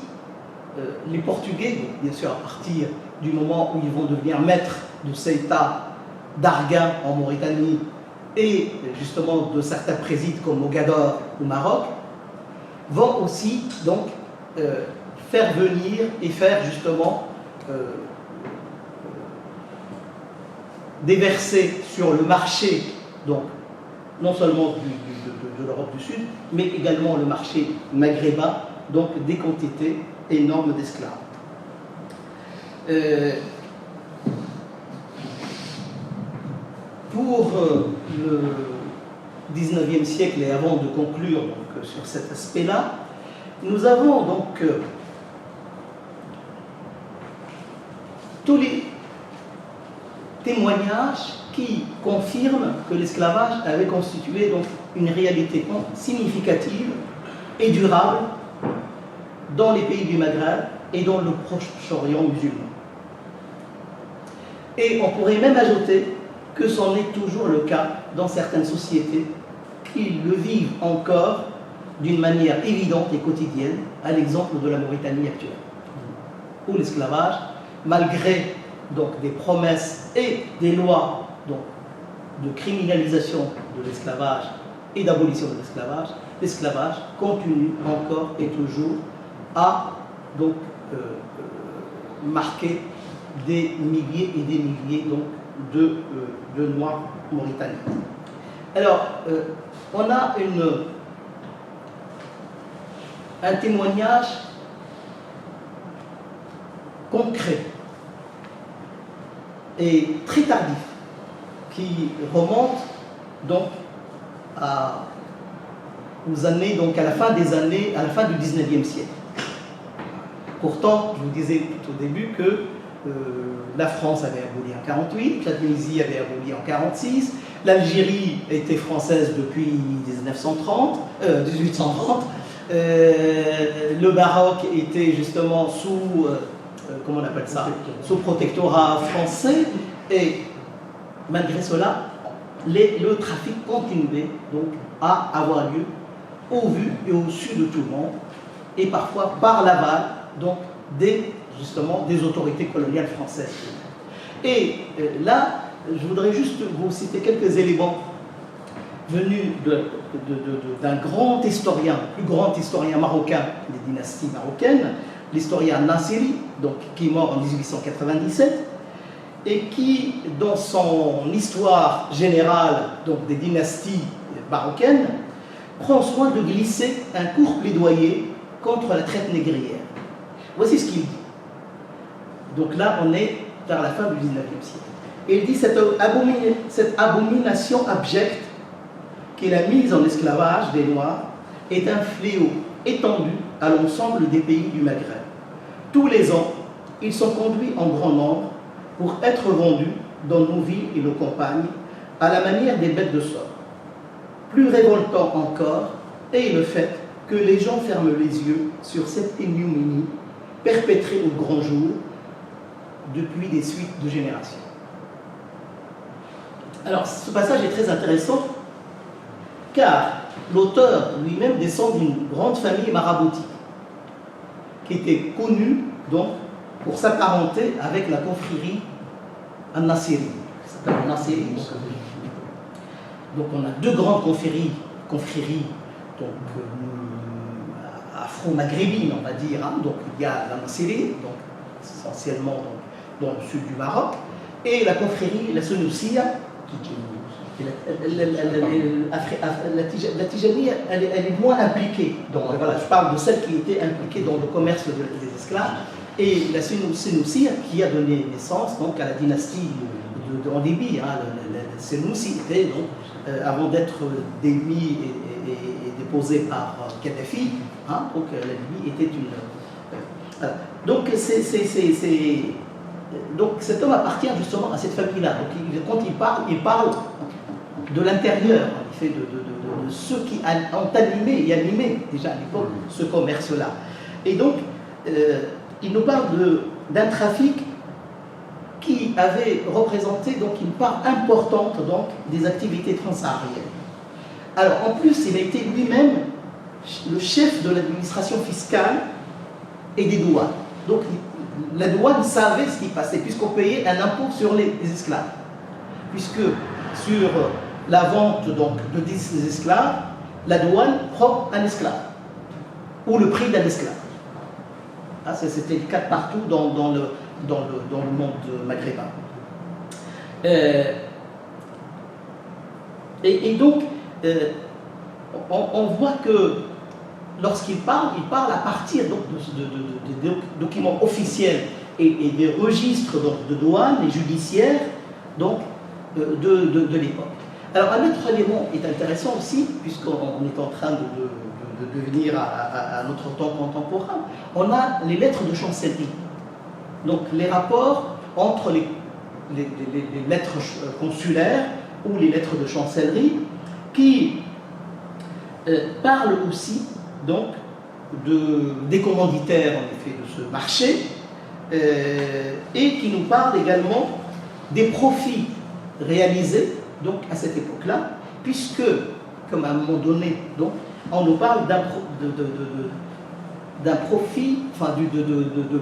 les Portugais, bien sûr à partir du moment où ils vont devenir maîtres de Ceuta, d'Arguin en Mauritanie et justement de certains présides comme Mogador au Maroc, vont aussi donc faire venir et faire justement déverser sur le marché, donc non seulement de l'Europe du Sud, mais également le marché maghrébin, donc des quantités énormes d'esclaves. Pour le 19e siècle et avant de conclure donc, sur cet aspect-là, nous avons donc tous les témoignages qui confirment que l'esclavage avait constitué donc une réalité significative et durable dans les pays du Maghreb et dans le Proche-Orient musulman. Et on pourrait même ajouter que c'en est toujours le cas dans certaines sociétés qui le vivent encore d'une manière évidente et quotidienne, à l'exemple de la Mauritanie actuelle, où l'esclavage, malgré donc, des promesses et des lois donc, de criminalisation de l'esclavage et d'abolition de l'esclavage, l'esclavage continue encore et toujours à donc, marquer des milliers et des milliers donc, de Noirs mauritaniens. Alors, on a un témoignage concret et très tardif qui remonte donc aux années, donc à la fin du 19e siècle. Pourtant, je vous disais tout au début que la France avait aboli en 1948, la Tunisie avait aboli en 1946, l'Algérie était française depuis 1830, le Maroc était justement sous, comment on appelle ça, sous protectorat français, et malgré cela, le trafic continuait donc à avoir lieu au vu et au su de tout le monde, et parfois par l'aval donc justement des autorités coloniales françaises. Et là, je voudrais juste vous citer quelques éléments venus d'un grand historien, plus grand historien marocain des dynasties marocaines, l'historien Nassiri, donc, qui est mort en 1897, et qui, dans son histoire générale donc, des dynasties marocaines, prend soin de glisser un court plaidoyer contre la traite négrière. Voici ce qu'il dit. Donc là, on est vers la fin du 19e siècle. Et il dit cette abomination abjecte qui est la mise en esclavage des Noirs est un fléau étendu à l'ensemble des pays du Maghreb. Tous les ans, ils sont conduits en grand nombre pour être vendus dans nos villes et nos campagnes à la manière des bêtes de somme. Plus révoltant encore est le fait que les gens ferment les yeux sur cette ignominie perpétrée au grand jour depuis des suites de générations. Alors, ce passage est très intéressant car l'auteur lui-même descend d'une grande famille maraboutique qui était connue donc pour s'apparenter avec la confrérie An-Nasiri. Donc on a deux grandes confréries donc afro-maghrébines, on va dire. Hein. Donc il y a la Nasiri, donc essentiellement donc, dans le sud du Maroc, et la confrérie, la Sunusiya. La Tijani, elle est moins impliquée. Donc voilà, je parle de celle qui était impliquée dans le commerce des esclaves. Et la Sunusiya qui a donné naissance donc, à la dynastie en Libye. Hein. La Senussi était donc, avant d'être démis et déposé par Kadhafi, hein, donc la Libye était une. Voilà. Donc cet homme appartient justement à cette famille-là. Donc quand il parle de l'intérieur, en effet, de ceux qui ont animé et animé déjà à l'époque ce commerce-là. Et donc, il nous parle d'un trafic qui avait représenté donc, une part importante donc, des activités transsahariennes. Alors, en plus, il a été lui-même le chef de l'administration fiscale et des douanes. Donc, la douane savait ce qui passait, puisqu'on payait un impôt sur les esclaves. Puisque sur la vente donc, de 10 esclaves, la douane prend un esclave, ou le prix d'un esclave. Ah, c'était le cas partout dans le monde maghrébin. Et donc, on voit que lorsqu'il parle à partir donc, de documents officiels et des registres donc, de douane et judiciaires donc, de l'époque. Alors, un autre élément est intéressant aussi, puisqu'on est en train de venir à notre temps contemporain, on a les lettres de chancellerie. Donc, les rapports entre les lettres consulaires ou les lettres de chancellerie qui parlent aussi donc, des commanditaires en effet de ce marché et qui nous parlent également des profits réalisés donc, à cette époque-là, puisque, comme à un moment donné, donc, on nous parle d'un profit, enfin de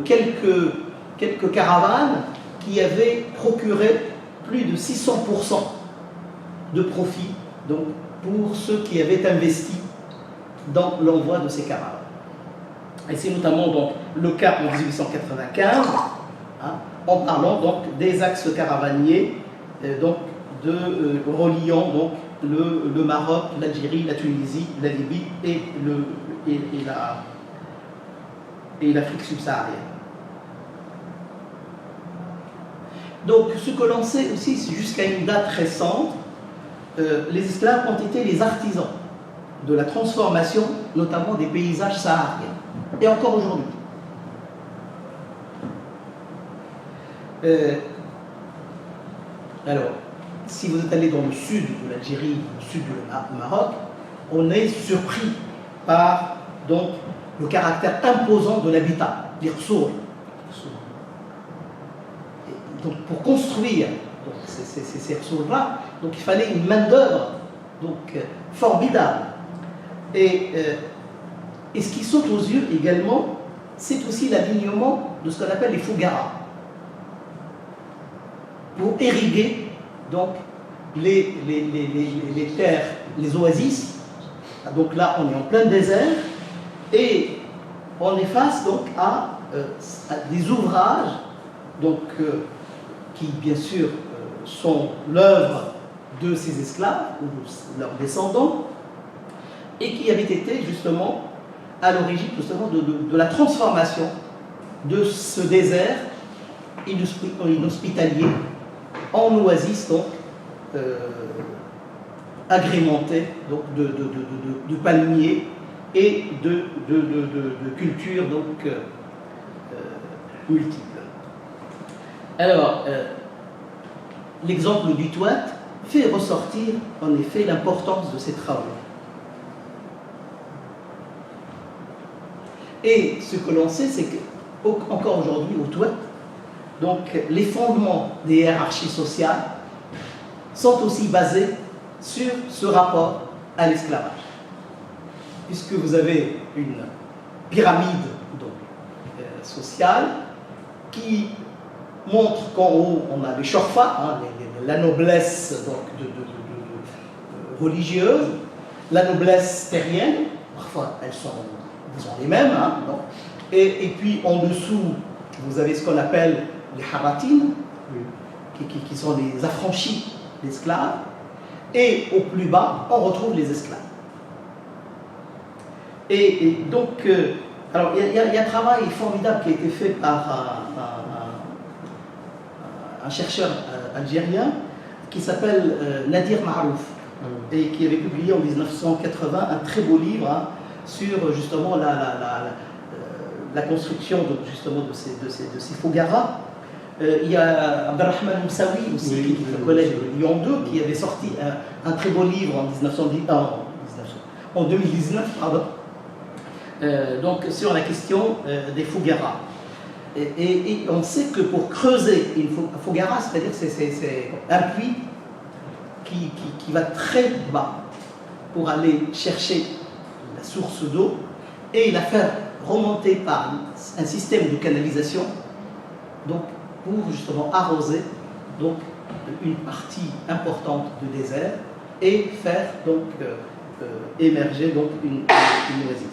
quelques caravanes qui avaient procuré plus de 600% de profit donc, pour ceux qui avaient investi dans l'envoi de ces caravanes. Et c'est notamment donc, le cas en 1895, hein, en parlant donc, des axes caravaniers donc, reliant donc, le Maroc, l'Algérie, la Tunisie, la Libye et l'Afrique subsaharienne. Donc, ce que l'on sait aussi, c'est jusqu'à une date récente, les esclaves ont été les artisans de la transformation, notamment des paysages sahariens, et encore aujourd'hui. Alors, si vous êtes allé dans le sud de l'Algérie, au sud du Maroc, on est surpris par donc, le caractère imposant de l'habitat, l'Irsour. Donc, pour construire ces Irsour-là, donc il fallait une main-d'œuvre formidable. Et ce qui saute aux yeux également, c'est aussi l'alignement de ce qu'on appelle les fougaras, pour irriguer donc, les terres, les oasis. Donc là, on est en plein désert et on est face donc, à des ouvrages donc, qui, bien sûr, sont l'œuvre de ces esclaves ou de leurs descendants et qui avaient été justement à l'origine justement de la transformation de ce désert inhospitalier en oasis donc, agrémenté donc, de palmiers et de cultures donc, multiples. Alors, l'exemple du Touat fait ressortir en effet l'importance de ces travaux. Et ce que l'on sait, c'est qu'encore aujourd'hui, au Touat, donc, les fondements des hiérarchies sociales sont aussi basés sur ce rapport à l'esclavage. Puisque vous avez une pyramide donc, sociale qui montre qu'en haut, on a les shorfa, hein, la noblesse donc, religieuse, la noblesse terrienne, parfois elles sont les mêmes, hein, et puis en dessous, vous avez ce qu'on appelle les haratines, qui sont les affranchis d'esclaves, et au plus bas, on retrouve les esclaves. Et donc, alors il y a un travail formidable qui a été fait par un chercheur algérien qui s'appelle Nadir Marouf, et qui avait publié en 1980 un très beau livre hein, sur justement la construction justement de ces fougaras. Il y a Abdelrahman Moussaoui aussi, qui est un collègue de Lyon 2, qui avait sorti un très beau livre en 2019, pardon, donc sur la question des fougaras. Et on sait que pour creuser un fougara, c'est-à-dire c'est un puits qui va très bas pour aller chercher la source d'eau et la faire remonter par un système de canalisation, donc pour justement arroser donc une partie importante du désert et faire donc émerger donc une oasis.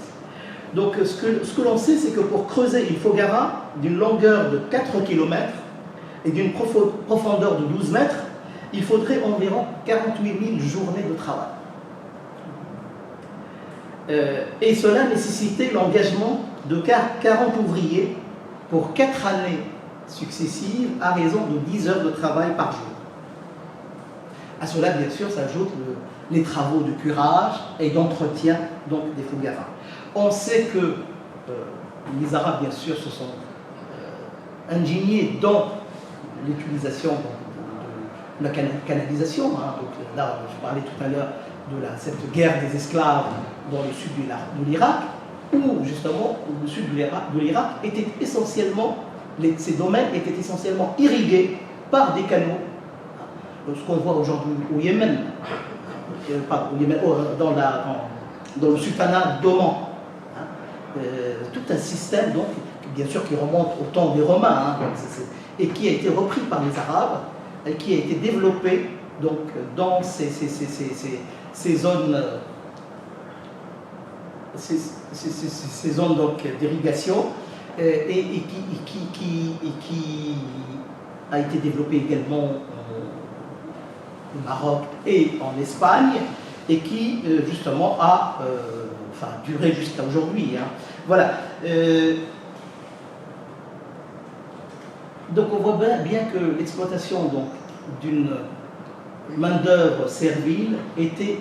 Donc ce que l'on sait, c'est que pour creuser une fougara d'une longueur de 4 km et d'une profondeur de 12 mètres, il faudrait environ 48 000 journées de travail. Et cela nécessitait l'engagement de 40 ouvriers pour 4 années successives à raison de 10 heures de travail par jour. À cela, bien sûr, s'ajoutent les travaux de curage et d'entretien donc, des fougaras. On sait que les Arabes, bien sûr, se sont ingéniés dans l'utilisation de la canalisation. Hein. Donc, là, je parlais tout à l'heure de cette guerre des esclaves dans le sud de l'Irak, où justement le sud de l'Irak était essentiellement, ces domaines étaient essentiellement irrigués par des canaux. Ce qu'on voit aujourd'hui au Yémen, dans le sultanat d'Oman. Tout un système, donc, bien sûr, qui remonte au temps des Romains, hein, et qui a été repris par les Arabes, et qui a été développé donc, dans ces zones, ces zones d'irrigation, et qui a été développé également au Maroc et en Espagne, et qui justement a duré jusqu'à aujourd'hui. Hein. Voilà. Donc on voit bien que l'exploitation d'une main-d'œuvre servile était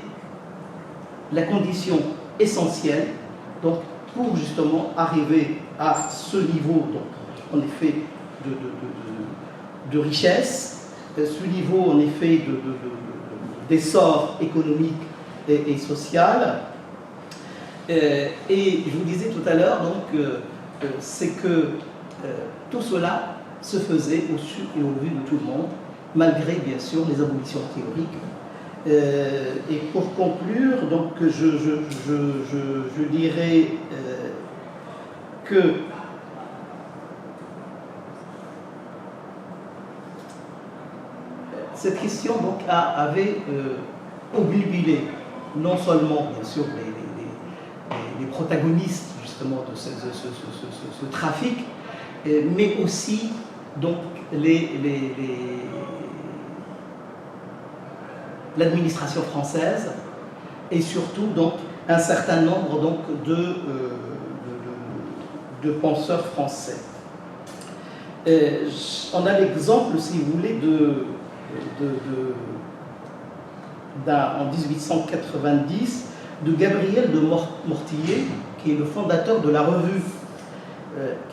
la condition essentielle donc, pour justement arriver à ce niveau, donc, en effet, de richesse, ce niveau en effet d'essor économique et social. Et je vous disais tout à l'heure, donc, c'est que tout cela se faisait au su et au vu de tout le monde, malgré bien sûr les abolitions théoriques. Et pour conclure, donc, je dirais que cette question donc, avait obnubilé non seulement bien sûr les protagonistes justement de ce trafic, mais aussi donc l'administration française et surtout donc un certain nombre donc de penseurs français. On a l'exemple, si vous voulez, en 1890 de Gabriel de Mortillier, qui est le fondateur de la revue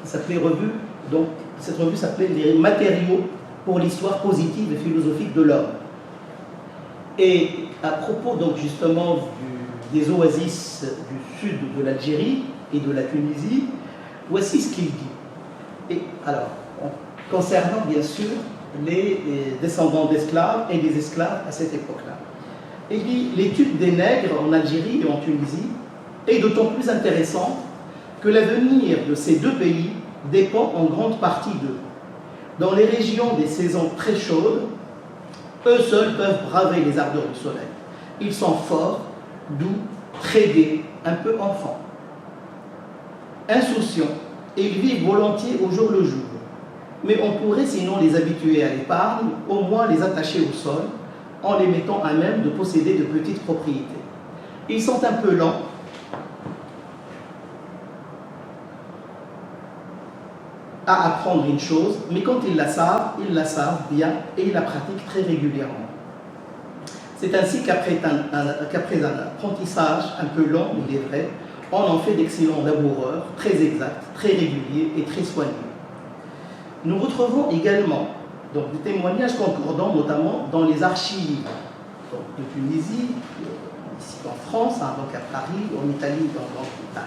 qui s'appelait Revue. Donc, cette revue s'appelait Les matériaux pour l'histoire positive et philosophique de l'homme. Et à propos donc justement des oasis du sud de l'Algérie et de la Tunisie, voici ce qu'il dit. Et alors, concernant bien sûr les descendants d'esclaves et des esclaves à cette époque-là. Il dit: l'étude des nègres en Algérie et en Tunisie est d'autant plus intéressante que l'avenir de ces deux pays dépend en grande partie d'eux. Dans les régions des saisons très chaudes, eux seuls peuvent braver les ardeurs du soleil. Ils sont forts, doux, très gais, un peu enfants. Insouciants, et ils vivent volontiers au jour le jour. Mais on pourrait sinon les habituer à l'épargne, au moins les attacher au sol, en les mettant à même de posséder de petites propriétés. Ils sont un peu lents, à apprendre une chose, mais quand ils la savent bien et ils la pratiquent très régulièrement. C'est ainsi qu'après un apprentissage un peu long, il est vrai, on en fait d'excellents laboureurs, très exacts, très réguliers et très soigneux. Nous retrouvons également donc, des témoignages concordants, notamment dans les archives donc, de Tunisie, ici en France, hein, donc à Paris, en Italie, dans l'Italie.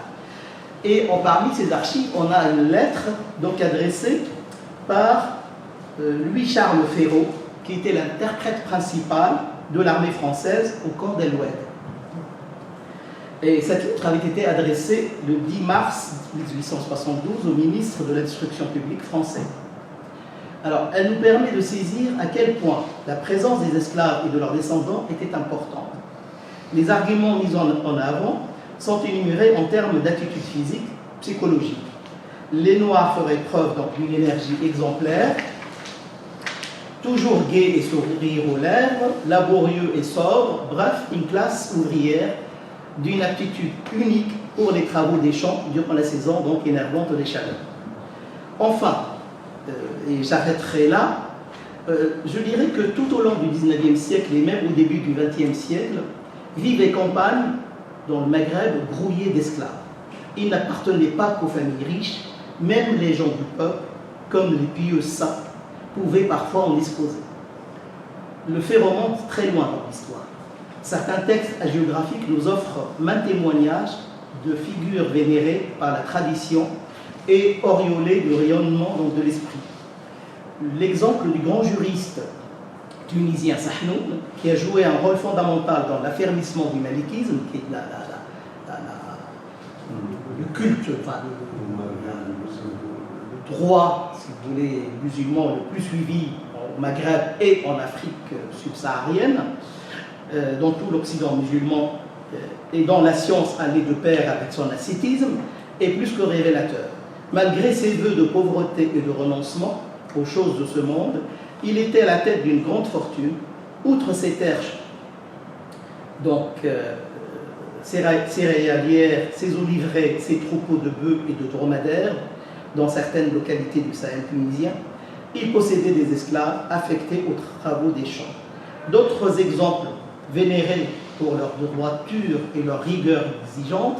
Et parmi ces archives, on a une lettre donc, adressée par Louis-Charles Ferraud, qui était l'interprète principal de l'armée française au camp d'El-Oued. Et cette lettre avait été adressée le 10 mars 1872 au ministre de l'Instruction publique français. Alors, elle nous permet de saisir à quel point la présence des esclaves et de leurs descendants était importante. Les arguments mis en avant sont énumérés en termes d'attitude physique, psychologique. Les Noirs feraient preuve d'une énergie exemplaire, toujours gai et sourire aux lèvres, laborieux et sobre, bref, une classe ouvrière d'une aptitude unique pour les travaux des champs durant la saison donc énervante des chaleurs. Enfin, et j'arrêterai là, je dirais que tout au long du 19e siècle et même au début du 20e siècle, vivent les campagnes dans le Maghreb grouillées d'esclaves. Ils n'appartenaient pas qu'aux familles riches, même les gens du peuple, comme les pieux saints, pouvaient parfois en disposer. Le fait remonte très loin dans l'histoire. Certains textes hagiographiques nous offrent maints témoignages de figures vénérées par la tradition et auréolées du rayonnement donc, de l'esprit. L'exemple du grand juriste tunisien Sahnoun, qui a joué un rôle fondamental dans l'affermissement du malikisme, qui est le culte, enfin, le droit, si vous voulez, musulman le plus suivi au Maghreb et en Afrique subsaharienne, dans tout l'Occident musulman et dont la science allait de pair avec son ascétisme, est plus que révélateur. Malgré ses vœux de pauvreté et de renoncement aux choses de ce monde, il était à la tête d'une grande fortune, outre ses terres, donc céréalières, ses oliveraies, ses troupeaux de bœufs et de dromadaires, dans certaines localités du Sahel tunisien. Ils possédaient des esclaves affectés aux travaux des champs. D'autres exemples vénérés pour leur droiture et leur rigueur exigeante,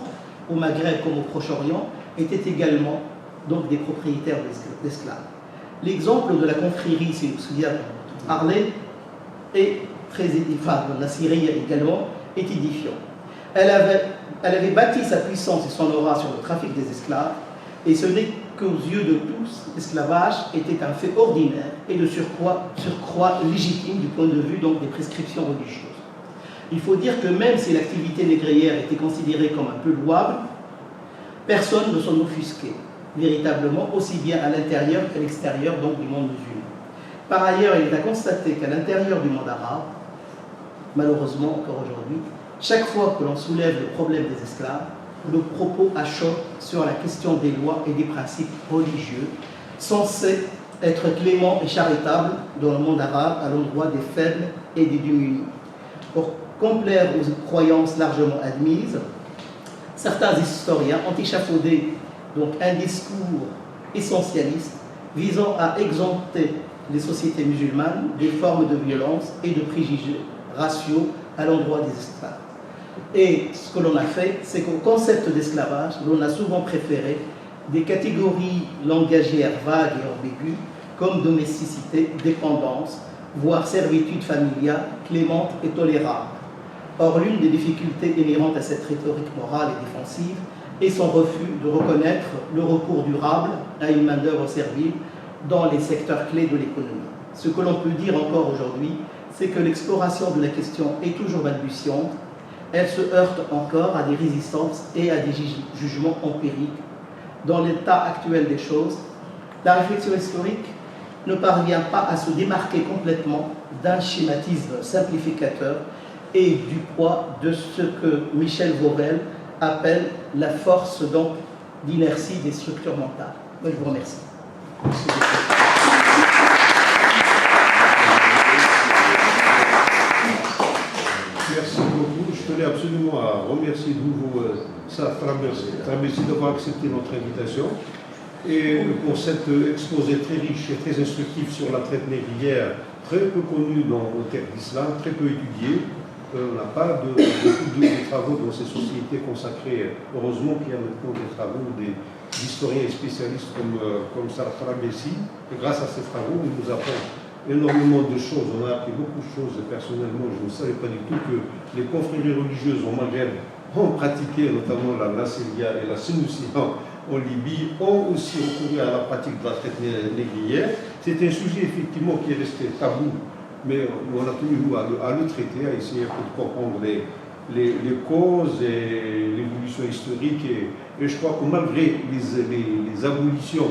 au Maghreb comme au Proche-Orient, étaient également donc des propriétaires d'esclaves. L'exemple de la confrérie, si vous vous souvenez, Harley, et la Syrie également, est édifiant. Elle avait bâti sa puissance et son aura sur le trafic des esclaves, et ce n'est qu'aux yeux de tous, l'esclavage était un fait ordinaire et de surcroît légitime du point de vue donc, des prescriptions religieuses. Il faut dire que même si l'activité négrière était considérée comme un peu louable, personne ne s'en offusquait véritablement, aussi bien à l'intérieur qu'à l'extérieur donc, du monde musulman. Par ailleurs, il est à constater qu'à l'intérieur du monde arabe, malheureusement encore aujourd'hui, chaque fois que l'on soulève le problème des esclaves, le propos achoppe sur la question des lois et des principes religieux, censés être cléments et charitables dans le monde arabe à l'endroit des faibles et des démunis. Pour complaire aux croyances largement admises, certains historiens ont échafaudé donc, un discours essentialiste visant à exempter les sociétés musulmanes des formes de violence et de préjugés raciaux à l'endroit des esclaves. Et ce que l'on a fait, c'est qu'au concept d'esclavage, l'on a souvent préféré des catégories langagières vagues et ambiguës, comme domesticité, dépendance, voire servitude familiale, clémente et tolérable. Or, l'une des difficultés inhérentes à cette rhétorique morale et défensive est son refus de reconnaître le recours durable à une main-d'œuvre servile dans les secteurs clés de l'économie. Ce que l'on peut dire encore aujourd'hui, c'est que l'exploration de la question est toujours balbutiante. Elle se heurte encore à des résistances et à des jugements empiriques. Dans l'état actuel des choses, la réflexion historique ne parvient pas à se démarquer complètement d'un schématisme simplificateur et du poids de ce que Michel Vauvel appelle la force donc d'inertie des structures mentales. Moi, je vous remercie.
Merci beaucoup. Je tenais absolument à remercier de nouveau Saad Trabelsi d'avoir accepté notre invitation et pour cet exposé très riche et très instructif sur la traite négrière, très peu connue dans le terre d'islam, très peu étudié. On n'a pas beaucoup de travaux dans ces sociétés consacrées. Heureusement qu'il y a maintenant des travaux d'historiens et spécialistes comme Saad Trabelsi. Et grâce à ces travaux, il nous apprend énormément de choses. On a appris beaucoup de choses. Personnellement, je ne savais pas du tout que les confréries religieuses au Maghreb ont pratiqué notamment la Nasseria et la Senussia en Libye, ont aussi recouru à la pratique de la traite négrière. C'est un sujet effectivement qui est resté tabou, mais on a tenu à le traiter, à essayer de comprendre les causes et l'évolution historique. Et je crois que malgré les abolitions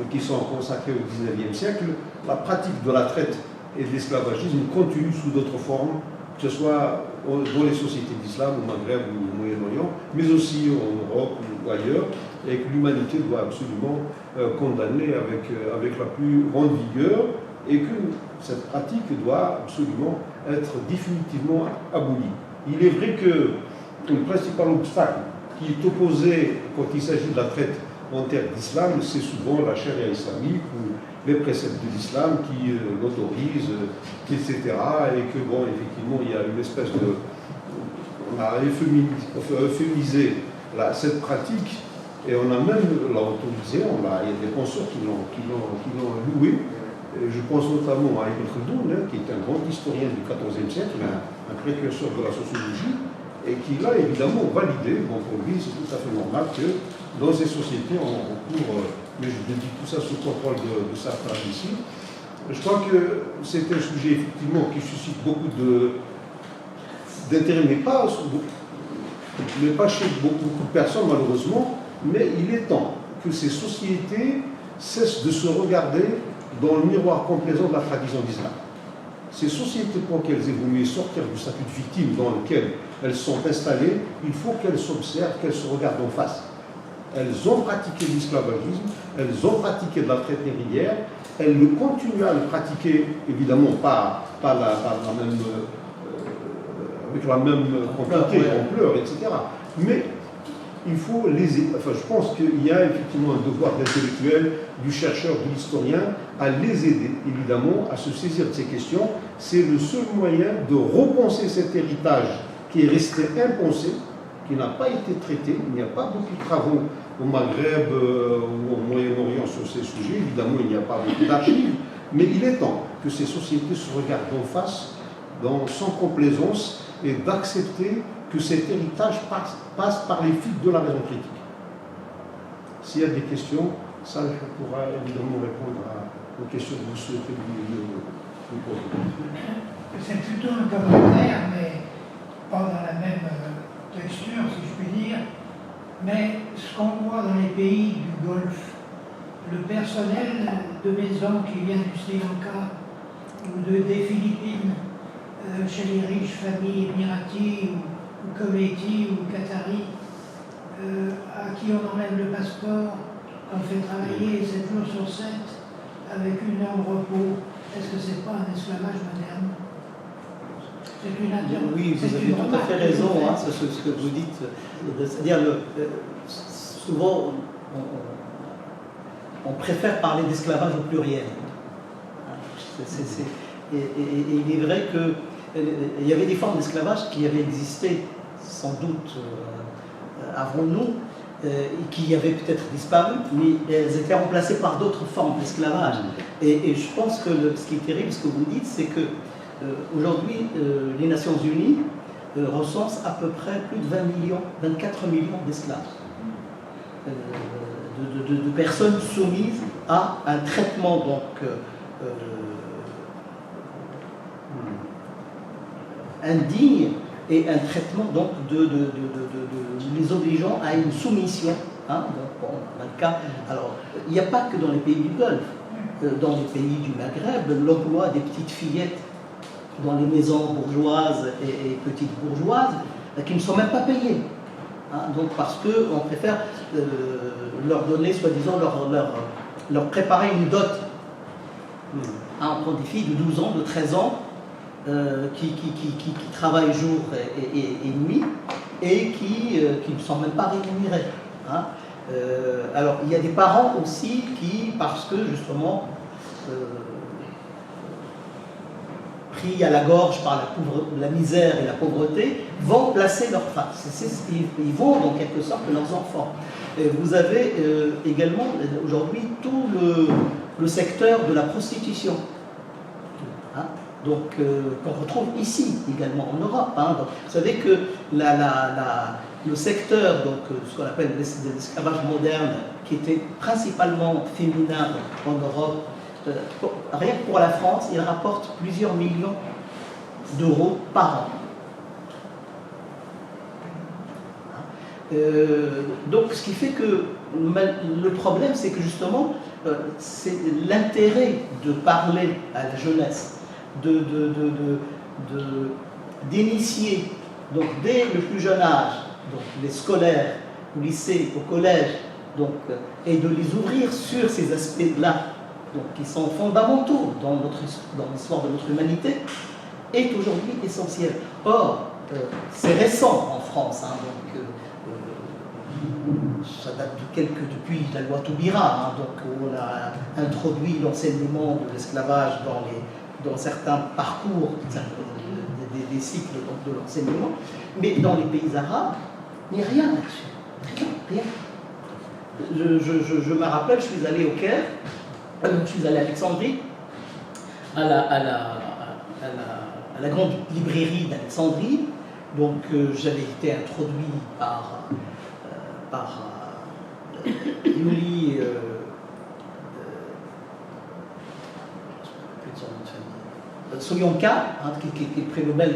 qui sont consacrées au XIXe siècle, la pratique de la traite et de l'esclavagisme continue sous d'autres formes, que ce soit dans les sociétés d'islam, au Maghreb ou au Moyen-Orient, mais aussi en Europe ou ailleurs, et que l'humanité doit absolument condamner avec la plus grande vigueur, et que cette pratique doit absolument être définitivement abolie. Il est vrai que le principal obstacle qui est opposé quand il s'agit de la traite en terre d'islam, c'est souvent la charia islamique ou les préceptes de l'islam qui l'autorisent, etc. Et que, bon, effectivement, il y a une espèce de... On a euphémisé cette pratique et on a même autorisé, il y a des consorts qui l'ont loué. Et je pense notamment à Ibn Khaldoun, qui est un grand historien du XIVe siècle, un précurseur de la sociologie, et qui l'a évidemment validé. Bon, pour lui, c'est tout à fait normal que dans ces sociétés, on recourt, mais je dis tout ça sous contrôle de Saad Trabelsi. Je crois que c'est un sujet effectivement qui suscite beaucoup d'intérêt, mais pas chez beaucoup de personnes malheureusement, mais il est temps que ces sociétés cessent de se regarder dans le miroir complaisant de la tradition d'islam. Ces sociétés, pour qu'elles évoluent et sortir du statut de victime dans lequel elles sont installées, il faut qu'elles s'observent, qu'elles se regardent en face. Elles ont pratiqué l'esclavagisme, elles ont pratiqué de la traite négrière, elles le continuent à le pratiquer, évidemment pas avec la même quantité, ampleur, etc. Mais
il faut je pense qu'il y a effectivement un devoir d'intellectuel, du chercheur, de l'historien, à les aider, évidemment, à se saisir de ces questions. C'est le seul moyen de repenser cet héritage qui est resté impensé, qui n'a pas été traité. Il n'y a pas beaucoup de travaux au Maghreb ou au Moyen-Orient sur ces sujets. Évidemment, il n'y a pas beaucoup d'archives, mais il est temps que ces sociétés se regardent en face, sans complaisance, et d'accepter que cet héritage passe par les fils de la raison critique. S'il y a des questions, ça, je pourrai évidemment répondre aux questions que vous souhaitez lui poser.
C'est plutôt un commentaire, mais pas dans la même texture, si je puis dire. Mais ce qu'on voit dans les pays du Golfe, le personnel de maison qui vient du Sri Lanka ou des Philippines, chez les riches familles émiraties ou Koweïti ou Qatari, à qui on enlève le passeport, qu'on fait travailler 7 jours sur 7 avec 1 heure de repos, est-ce que c'est pas un esclavage moderne? C'est une interrogation.
Oui, vous avez tout à fait raison, hein, ce que vous dites. C'est-à-dire, souvent, on préfère parler d'esclavage au pluriel. Et il est vrai qu'il y avait des formes d'esclavage qui avaient existé, sans doute, avant nous, et qui avaient peut-être disparu, mais elles étaient remplacées par d'autres formes d'esclavage. Et je pense que ce qui est terrible, ce que vous dites, c'est que aujourd'hui, les Nations Unies recensent à peu près plus de 24 millions d'esclaves, de personnes soumises à un traitement donc indigne et un traitement donc les obligeant à une soumission. Hein, donc, dans le cas, alors, il n'y a pas que dans les pays du Golfe, dans les pays du Maghreb, l'emploi des petites fillettes dans les maisons bourgeoises et petites bourgeoises qui ne sont même pas payées. Hein, donc parce qu'on préfère leur donner, soi-disant, leur préparer une dot. Hein, on prend des filles de 12 ans, de 13 ans, qui travaillent jour et nuit et qui ne sont même pas rémunérés. Hein. Alors il y a des parents aussi qui, parce que justement pris à la gorge par la misère et la pauvreté, vont placer leurs femmes. Ils vont en quelque sorte leurs enfants. Vous avez également aujourd'hui tout le secteur de la prostitution. Hein. Donc, qu'on retrouve ici également en Europe. Hein. Donc, vous savez que le secteur, donc, ce qu'on appelle l'esclavage moderne, qui était principalement féminin en Europe, rien que pour la France, il rapporte plusieurs millions d'euros par an. Donc, ce qui fait que le problème, c'est que justement, c'est l'intérêt de parler à la jeunesse, d'initier donc dès le plus jeune âge, donc les scolaires, au lycée, au collège, donc, et de les ouvrir sur ces aspects-là, donc qui sont fondamentaux dans l'histoire de notre humanité, est aujourd'hui essentiel. Or, c'est récent en France, hein, donc ça date depuis la loi Taubira, hein, donc où on a introduit l'enseignement de l'esclavage dans certains parcours des cycles de l'enseignement, mais dans les pays arabes, il n'y a rien là-dessus. Rien. Je me rappelle, je suis allé au Caire, je suis allé à Alexandrie, à la grande librairie d'Alexandrie. Donc j'avais été introduit par Yuli Soyonka, hein, qui est prix Nobel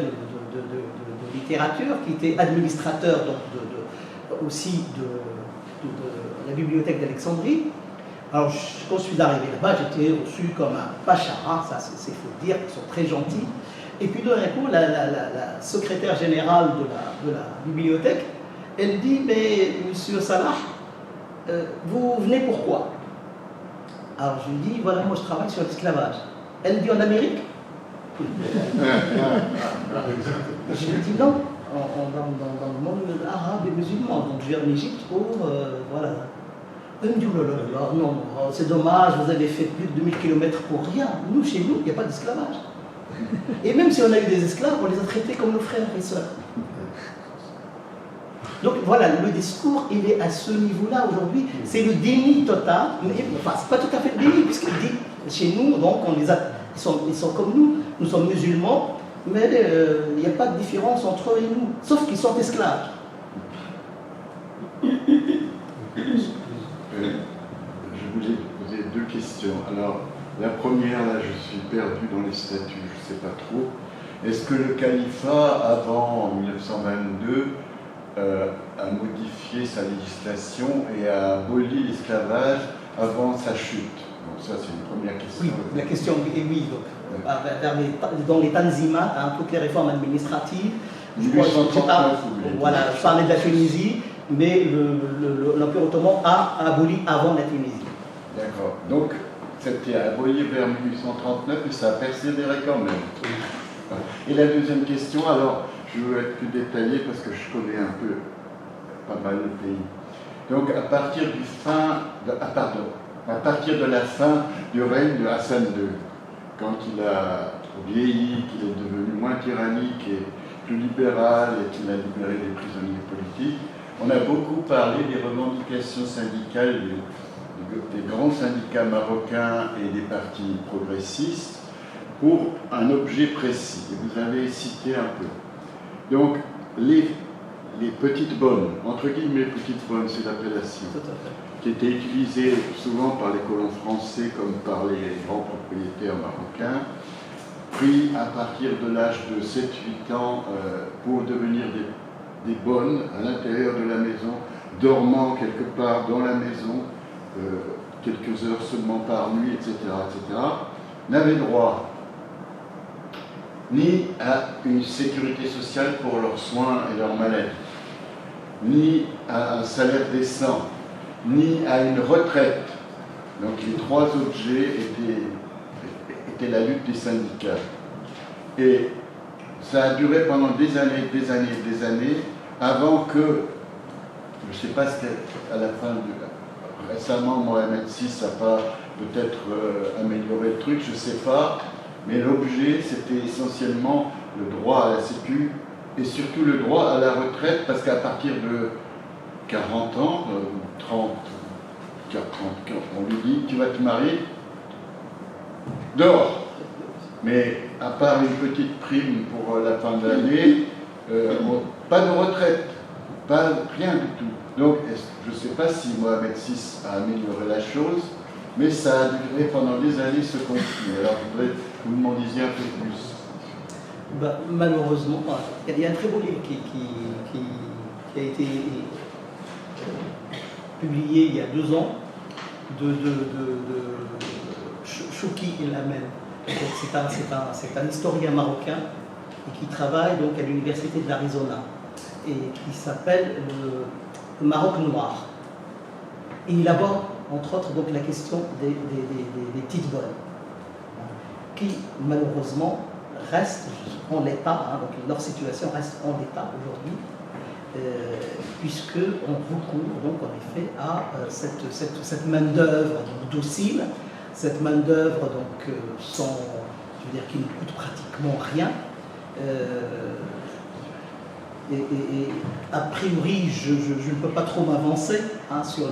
de littérature, qui était administrateur donc, aussi de la bibliothèque d'Alexandrie. Alors, quand je suis arrivé là-bas, j'étais reçu comme un pacha, hein, ça c'est faut le dire, ils sont très gentils. Et puis, d'un coup, la secrétaire générale de la bibliothèque, elle dit, mais monsieur Salah, vous venez pourquoi? Alors, je lui dis, voilà, moi je travaille sur l'esclavage. Elle me dit, en Amérique? Je lui dis, non, dans le monde arabe et musulman. Donc je viens en Égypte pour, voilà. Eux me disent, oh là là, non, c'est dommage, vous avez fait plus de 2000 km pour rien. Nous, chez nous, il n'y a pas d'esclavage. Et même si on a eu des esclaves, on les a traités comme nos frères et sœurs. Donc voilà, le discours, il est à ce niveau-là aujourd'hui. C'est le déni total. Enfin, c'est pas tout à fait le déni, puisque chez nous, donc, ils sont comme nous sommes musulmans, mais il n'y a pas de différence entre eux et nous, sauf qu'ils sont esclaves.
Je voulais poser deux questions. Alors, la première, là, je suis perdu dans les statuts, je ne sais pas trop. Est-ce que le califat, avant 1922, a modifié sa législation et a aboli l'esclavage avant sa chute? Donc ça, c'est une première question.
Oui, la question est oui. Donc, dans les Tanzimat, toutes les réformes administratives, voilà, je parlais de la Tunisie, mais l'Empire ottoman a aboli avant la Tunisie.
D'accord. Donc, c'était aboli vers 1839 et ça a persévéré quand même. Et la deuxième question, alors, je veux être plus détaillé parce que je connais un peu, pas mal de pays. Donc, à partir de la fin du règne de Hassan II, quand il a vieilli, qu'il est devenu moins tyrannique et plus libéral et qu'il a libéré des prisonniers politiques, on a beaucoup parlé des revendications syndicales des grands syndicats marocains et des partis progressistes pour un objet précis. Et vous avez cité un peu. Donc, les petites bonnes, entre guillemets petites bonnes, c'est l'appellation, qui était utilisée souvent par les colons français comme par les grands propriétaires marocains, pris à partir de l'âge de 7-8 ans pour devenir des bonnes à l'intérieur de la maison, dormant quelque part dans la maison, quelques heures seulement par nuit, etc., n'avaient droit ni à une sécurité sociale pour leurs soins et leurs maladies, ni à un salaire décent, ni à une retraite. Donc les trois objets étaient la lutte des syndicats. Et ça a duré pendant des années, avant que, je ne sais pas ce qu'à la fin récemment, Mohamed VI n'a pas peut-être amélioré le truc, je ne sais pas, mais l'objet, c'était essentiellement le droit à la sécu et surtout le droit à la retraite, parce qu'à partir de 40 ans, 30, on lui dit, tu vas te marier, dehors. Mais à part une petite prime pour la fin de l'année, pas de retraite, rien du tout. Donc, je ne sais pas si Mohamed VI a amélioré la chose, mais ça a duré pendant des années ce conflit. Alors, je voudrais que vous m'en disiez un peu plus.
Malheureusement, il y a un très beau livre qui a été publié il y a 2 ans de Chouki El Amen. C'est un historien marocain et qui travaille donc à l'université de l'Arizona et qui s'appelle le Maroc noir. Et il aborde entre autres donc la question des petites bonnes qui malheureusement restent en l'état, donc leur situation reste en l'état aujourd'hui, puisqu'on recourt donc en effet à cette main-d'œuvre docile, cette main-d'œuvre donc sans, je veux dire, qui ne coûte pratiquement rien. Et a priori, je ne peux pas trop m'avancer sur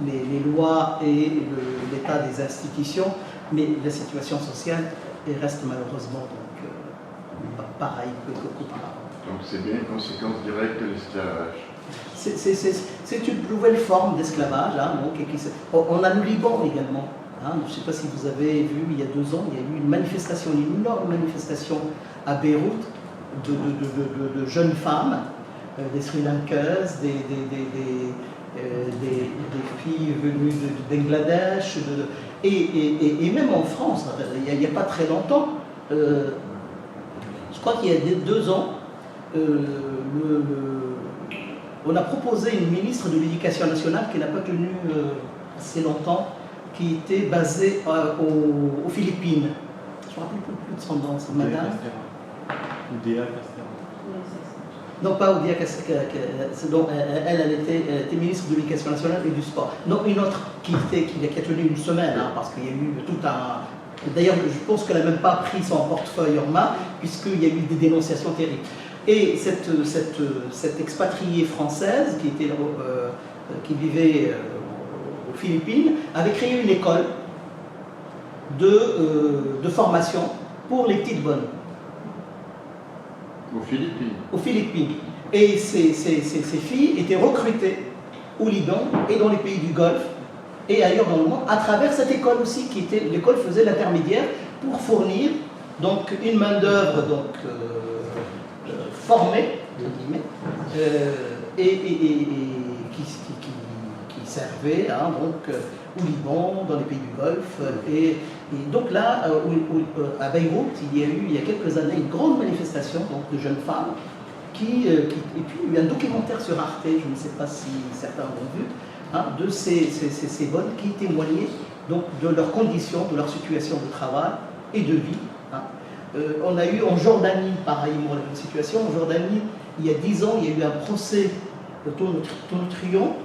les lois et l'état des institutions, mais la situation sociale reste malheureusement donc, pareille qu'auparavant.
Donc c'est bien une conséquence directe de l'esclavage.
C'est une nouvelle forme d'esclavage. On a le Liban également. Je ne sais pas si vous avez vu, il y a 2 ans, il y a eu une énorme manifestation à Beyrouth de jeunes femmes, des Sri Lankaises, des filles venues de Bangladesh, et même en France, il n'y a pas très longtemps, je crois qu'il y a 2 ans, on a proposé une ministre de l'Éducation nationale qui n'a pas tenu assez longtemps, qui était basée aux Philippines. Je ne me rappelle plus de son nom, c'est madame. Non, pas Oudia, elle était ministre de l'Éducation nationale et du sport. Non, une autre qui a tenu une semaine, hein, parce qu'il y a eu tout un... D'ailleurs, je pense qu'elle n'a même pas pris son portefeuille en main, puisqu'il y a eu des dénonciations terribles. Et cette expatriée française qui vivait aux Philippines avait créé une école de formation pour les petites bonnes. Aux Philippines. Et ces filles étaient recrutées au Liban et dans les pays du Golfe et ailleurs dans le monde à travers cette école aussi, l'école faisait l'intermédiaire pour fournir donc une main-d'œuvre formée et qui servait hein, donc, au Liban, dans les pays du Golfe. Et donc là, à Beyrouth, il y a eu il y a quelques années une grande manifestation donc, de jeunes femmes et puis il y a un documentaire sur Arte, je ne sais pas si certains l'ont vu, hein, de ces bonnes qui témoignaient donc, de leurs conditions, de leur situation de travail et de vie. Hein. On a eu en Jordanie, pareillement, la même situation. En Jordanie, il y a 10 ans, il y a eu un procès de tonitruant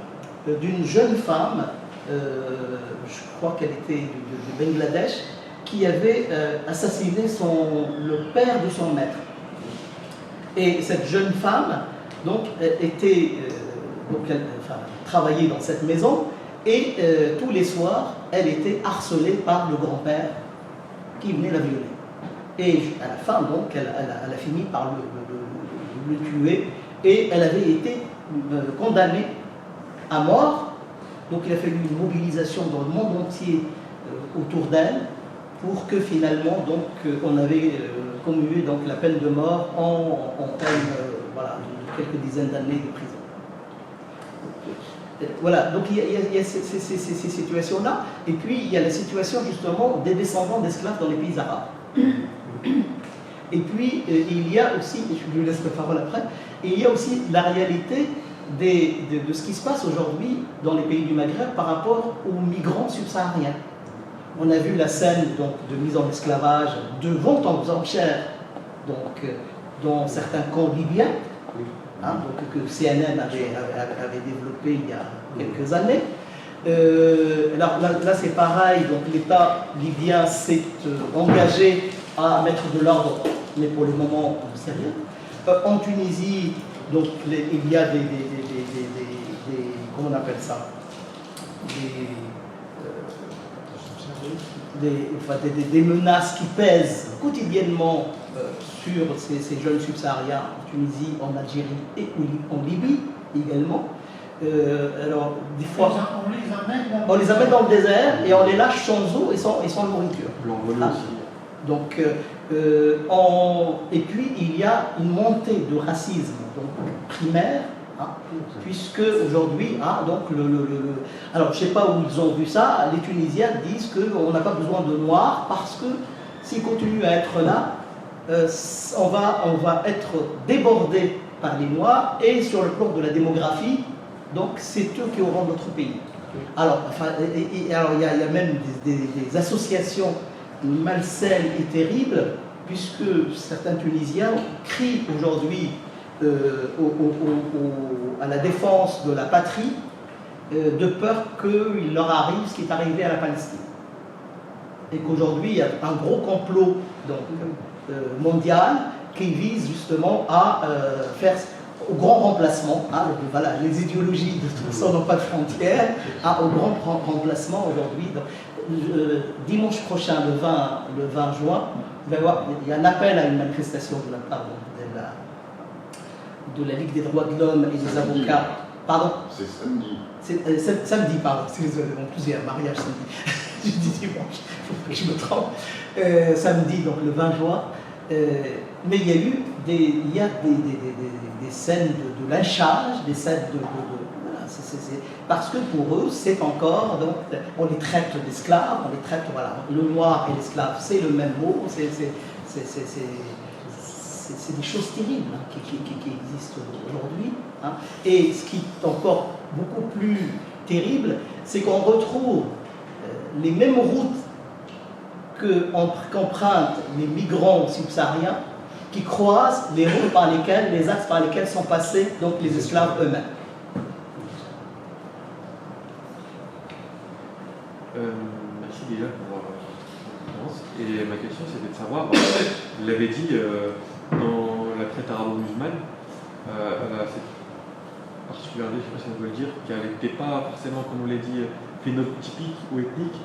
d'une jeune femme, je crois qu'elle était de Bangladesh, qui avait assassiné le père de son maître. Et cette jeune femme donc, travaillait dans cette maison et tous les soirs, elle était harcelée par le grand-père qui venait la violer. Et à la fin, donc, elle a fini par le tuer et elle avait été condamnée à mort. Donc il a fallu une mobilisation dans le monde entier autour d'elle pour que finalement donc, on avait commué donc, la peine de mort en peine voilà, de quelques dizaines d'années de prison. Voilà, donc il y a ces situations-là, et puis il y a la situation justement des descendants d'esclaves dans les pays arabes. Et puis il y a aussi, et je lui laisse la parole après, et il y a aussi la réalité de ce qui se passe aujourd'hui dans les pays du Maghreb par rapport aux migrants subsahariens. On a vu la scène donc, de mise en esclavage, de vente aux enchères donc, dans certains camps libyens, hein, donc, que CNN avait développé il y a quelques années. Là c'est pareil, donc l'État libyen s'est engagé à mettre de l'ordre, mais pour le moment on ne sait rien. En Tunisie, donc, il y a comment on appelle ça, des menaces qui pèsent quotidiennement sur ces jeunes subsahariens en Tunisie, en Algérie et en Libye également. Alors, des fois, on les amène dans le désert et on les lâche sans eau et sans nourriture. Ah. Donc, et puis il y a une montée de racisme donc, primaire, hein, puisque aujourd'hui, hein, donc alors je ne sais pas où ils ont vu ça, les Tunisiens disent qu'on n'a pas besoin de noirs parce que s'ils continuent à être là, on va être débordé par les noirs et sur le plan de la démographie, donc c'est eux qui auront notre pays. Alors, alors il y a même des associations malsaine et terrible, puisque certains Tunisiens crient aujourd'hui à la défense de la patrie, de peur qu'il leur arrive ce qui est arrivé à la Palestine. Et qu'aujourd'hui, il y a un gros complot donc, mondial qui vise justement à faire au grand remplacement, hein, voilà, les idéologies de toute façon n'ont pas de frontières, hein, au grand remplacement aujourd'hui. Dimanche prochain, le 20 juin, il y a un appel à une manifestation de la part de la Ligue des droits de l'homme et des avocats. Pardon ?
C'est samedi.
C'est samedi, pardon. En plus, il y a un mariage samedi. Je dis dimanche, il faut que je me trompe. Samedi, donc le 20 juin. Mais il y a eu des scènes de lynchage, des scènes voilà, parce que pour eux, c'est encore, donc, on les traite d'esclaves, on les traite, voilà, le noir et l'esclave, c'est le même mot, c'est des choses terribles hein, qui existent aujourd'hui. Hein. Et ce qui est encore beaucoup plus terrible, c'est qu'on retrouve les mêmes routes qu'empruntent les migrants subsahariens qui croisent les routes par lesquelles, les axes par lesquels sont passés donc les esclaves eux-mêmes.
Merci déjà pour votre réponse. Et ma question c'était de savoir, vous l'avez dit, dans la traite arabo-musulmane, elle a cette particularité, je ne sais pas si on peut le dire, qu'elle n'était pas forcément, comme on l'a dit, phénotypique ou ethnique.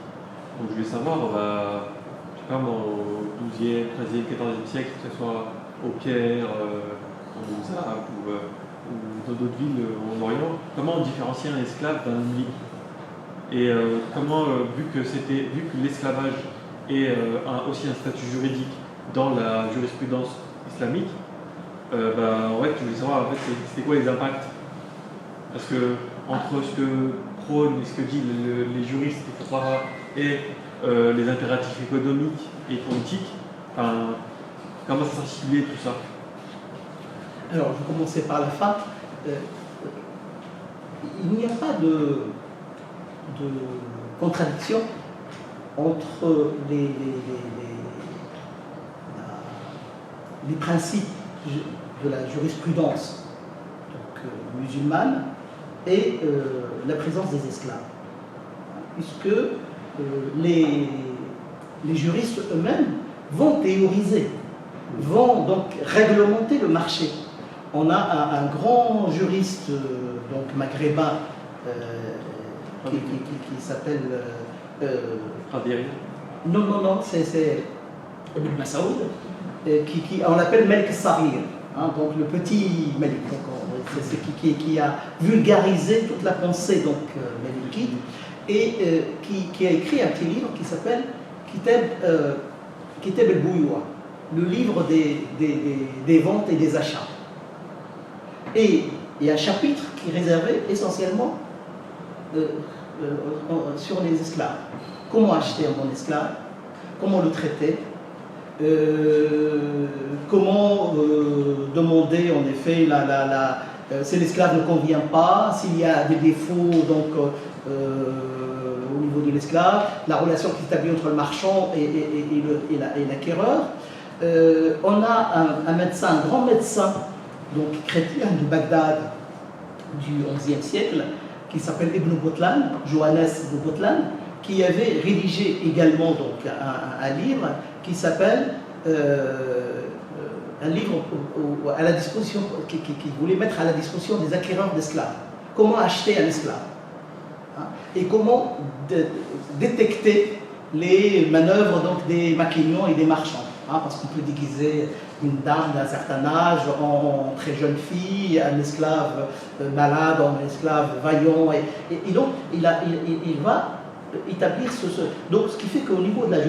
Donc je voulais savoir, je sais pas, au 12e, 13e, 14e siècle, que ce soit au Caire, en Moussa ou dans d'autres villes en Orient, comment on différencie un esclave d'un homme libre? Et comment, vu que l'esclavage a aussi un statut juridique dans la jurisprudence islamique, en fait, je voulais savoir en fait, c'était quoi les impacts? Parce que entre ce que prônent et ce que disent les juristes et les impératifs économiques et politiques, comment ça s'articulait tout ça?
Alors, je vais commencer par la fin. Il n'y a pas de contradiction entre les principes de la jurisprudence musulmane et la présence des esclaves, puisque les juristes eux-mêmes vont théoriser, vont donc réglementer le marché. On a un grand juriste donc maghrébin qui s'appelle non, c'est Ibn Masoud, on l'appelle Malik Sarir, donc le petit Malik, c'est qui a vulgarisé toute la pensée donc malikite et qui a écrit un petit livre qui s'appelle Kitab al-Bouyoua, le livre des ventes et des achats. Et il y a un chapitre qui est réservé essentiellement sur les esclaves. Comment acheter un bon esclave, comment le traiter, comment demander en effet si l'esclave ne convient pas, s'il y a des défauts donc, au niveau de l'esclave, la relation qui s'établit entre le marchand et l'acquéreur. On a un médecin, un grand médecin donc chrétien de Bagdad du XIe siècle, qui s'appelle Ibn Butlan, Johannes Ibn Butlan, qui avait rédigé également donc, un livre qui s'appelle un livre à la disposition, qui voulait mettre à la disposition des acquéreurs d'esclaves. Comment acheter un esclave et comment détecter les manœuvres donc, des maquignons et des marchands. Parce qu'on peut déguiser une dame d'un certain âge en très jeune fille, un esclave malade en esclave vaillant. Et donc, il va établir Donc, ce qui fait qu'au niveau de la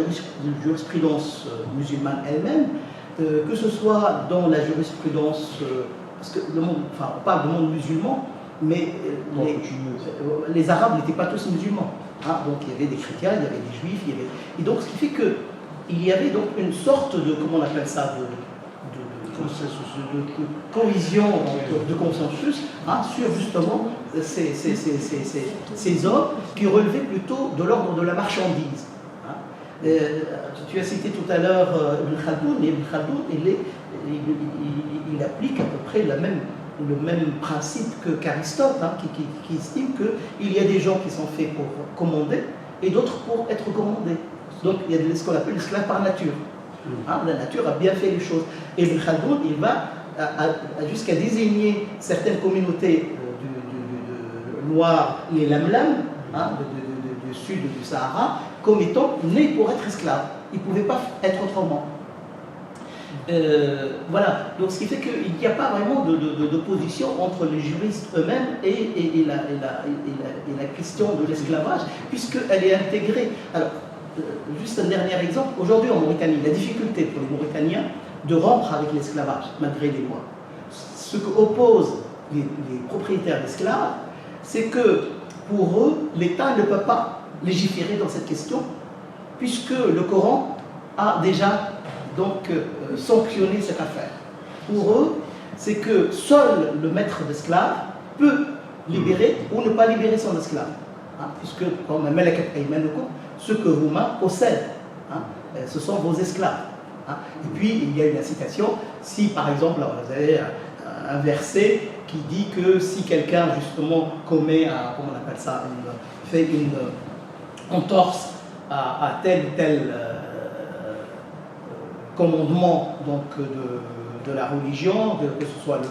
jurisprudence musulmane elle-même, que ce soit dans la jurisprudence, parce que on parle du monde musulman, mais les Arabes n'étaient pas tous musulmans. Donc, il y avait des chrétiens, il y avait des juifs, et donc, ce qui fait que il y avait donc une sorte de, comment on appelle ça, de cohésion, de consensus sur justement ces hommes qui relevaient plutôt de l'ordre de la marchandise. Tu as cité tout à l'heure Ibn Khaldoun, et Ibn Khaldoun, il applique à peu près le même principe qu'Aristote, qui estime qu'il y a des gens qui sont faits pour commander et d'autres pour être commandés. Donc il y a ce qu'on appelle l'esclave par nature. La nature a bien fait les choses. Et Ibn Khaldoun, il va jusqu'à désigner certaines communautés du Noir, les Lamlam, du sud du Sahara, comme étant nés pour être esclaves. Ils ne pouvaient pas être autrement. Voilà, donc ce qui fait qu'il n'y a pas vraiment d'opposition entre les juristes eux-mêmes et la question de l'esclavage, puisqu'elle est intégrée. Alors, juste un dernier exemple, aujourd'hui en Mauritanie, la difficulté pour les Mauritaniens de rompre avec l'esclavage, malgré les lois. Ce que opposent les propriétaires d'esclaves, c'est que pour eux, l'État ne peut pas légiférer dans cette question, puisque le Coran a déjà donc sanctionné cette affaire. Pour eux, c'est que seul le maître d'esclaves peut libérer ou ne pas libérer son esclave. Puisque, comme Malakat Aymanukum, ce que vos mains possèdent, ce sont vos esclaves. Hein. Et puis, il y a une incitation. Si, par exemple, alors, vous avez un verset qui dit que si quelqu'un, justement, commet, comment on appelle ça, fait une entorse à tel ou tel commandement donc, de la religion, que ce soit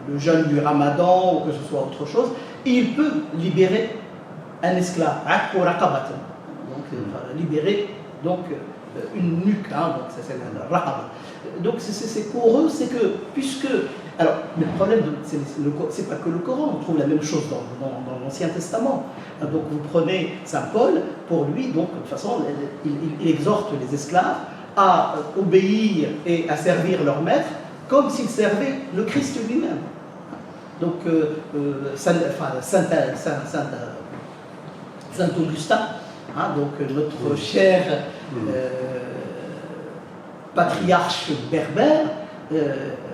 le jeûne du Ramadan ou que ce soit autre chose, il peut libérer un esclave, donc libérer donc, une nuque, hein, donc c'est le raqaba. Donc c'est pour eux, c'est que, puisque... Alors, le problème, c'est pas que le Coran, on trouve la même chose dans l'Ancien Testament. Donc vous prenez Saint Paul, pour lui, donc de toute façon, il exhorte les esclaves à obéir et à servir leur maître comme s'ils servaient le Christ lui-même. Donc, Saint Augustin, hein, donc notre cher patriarche berbère,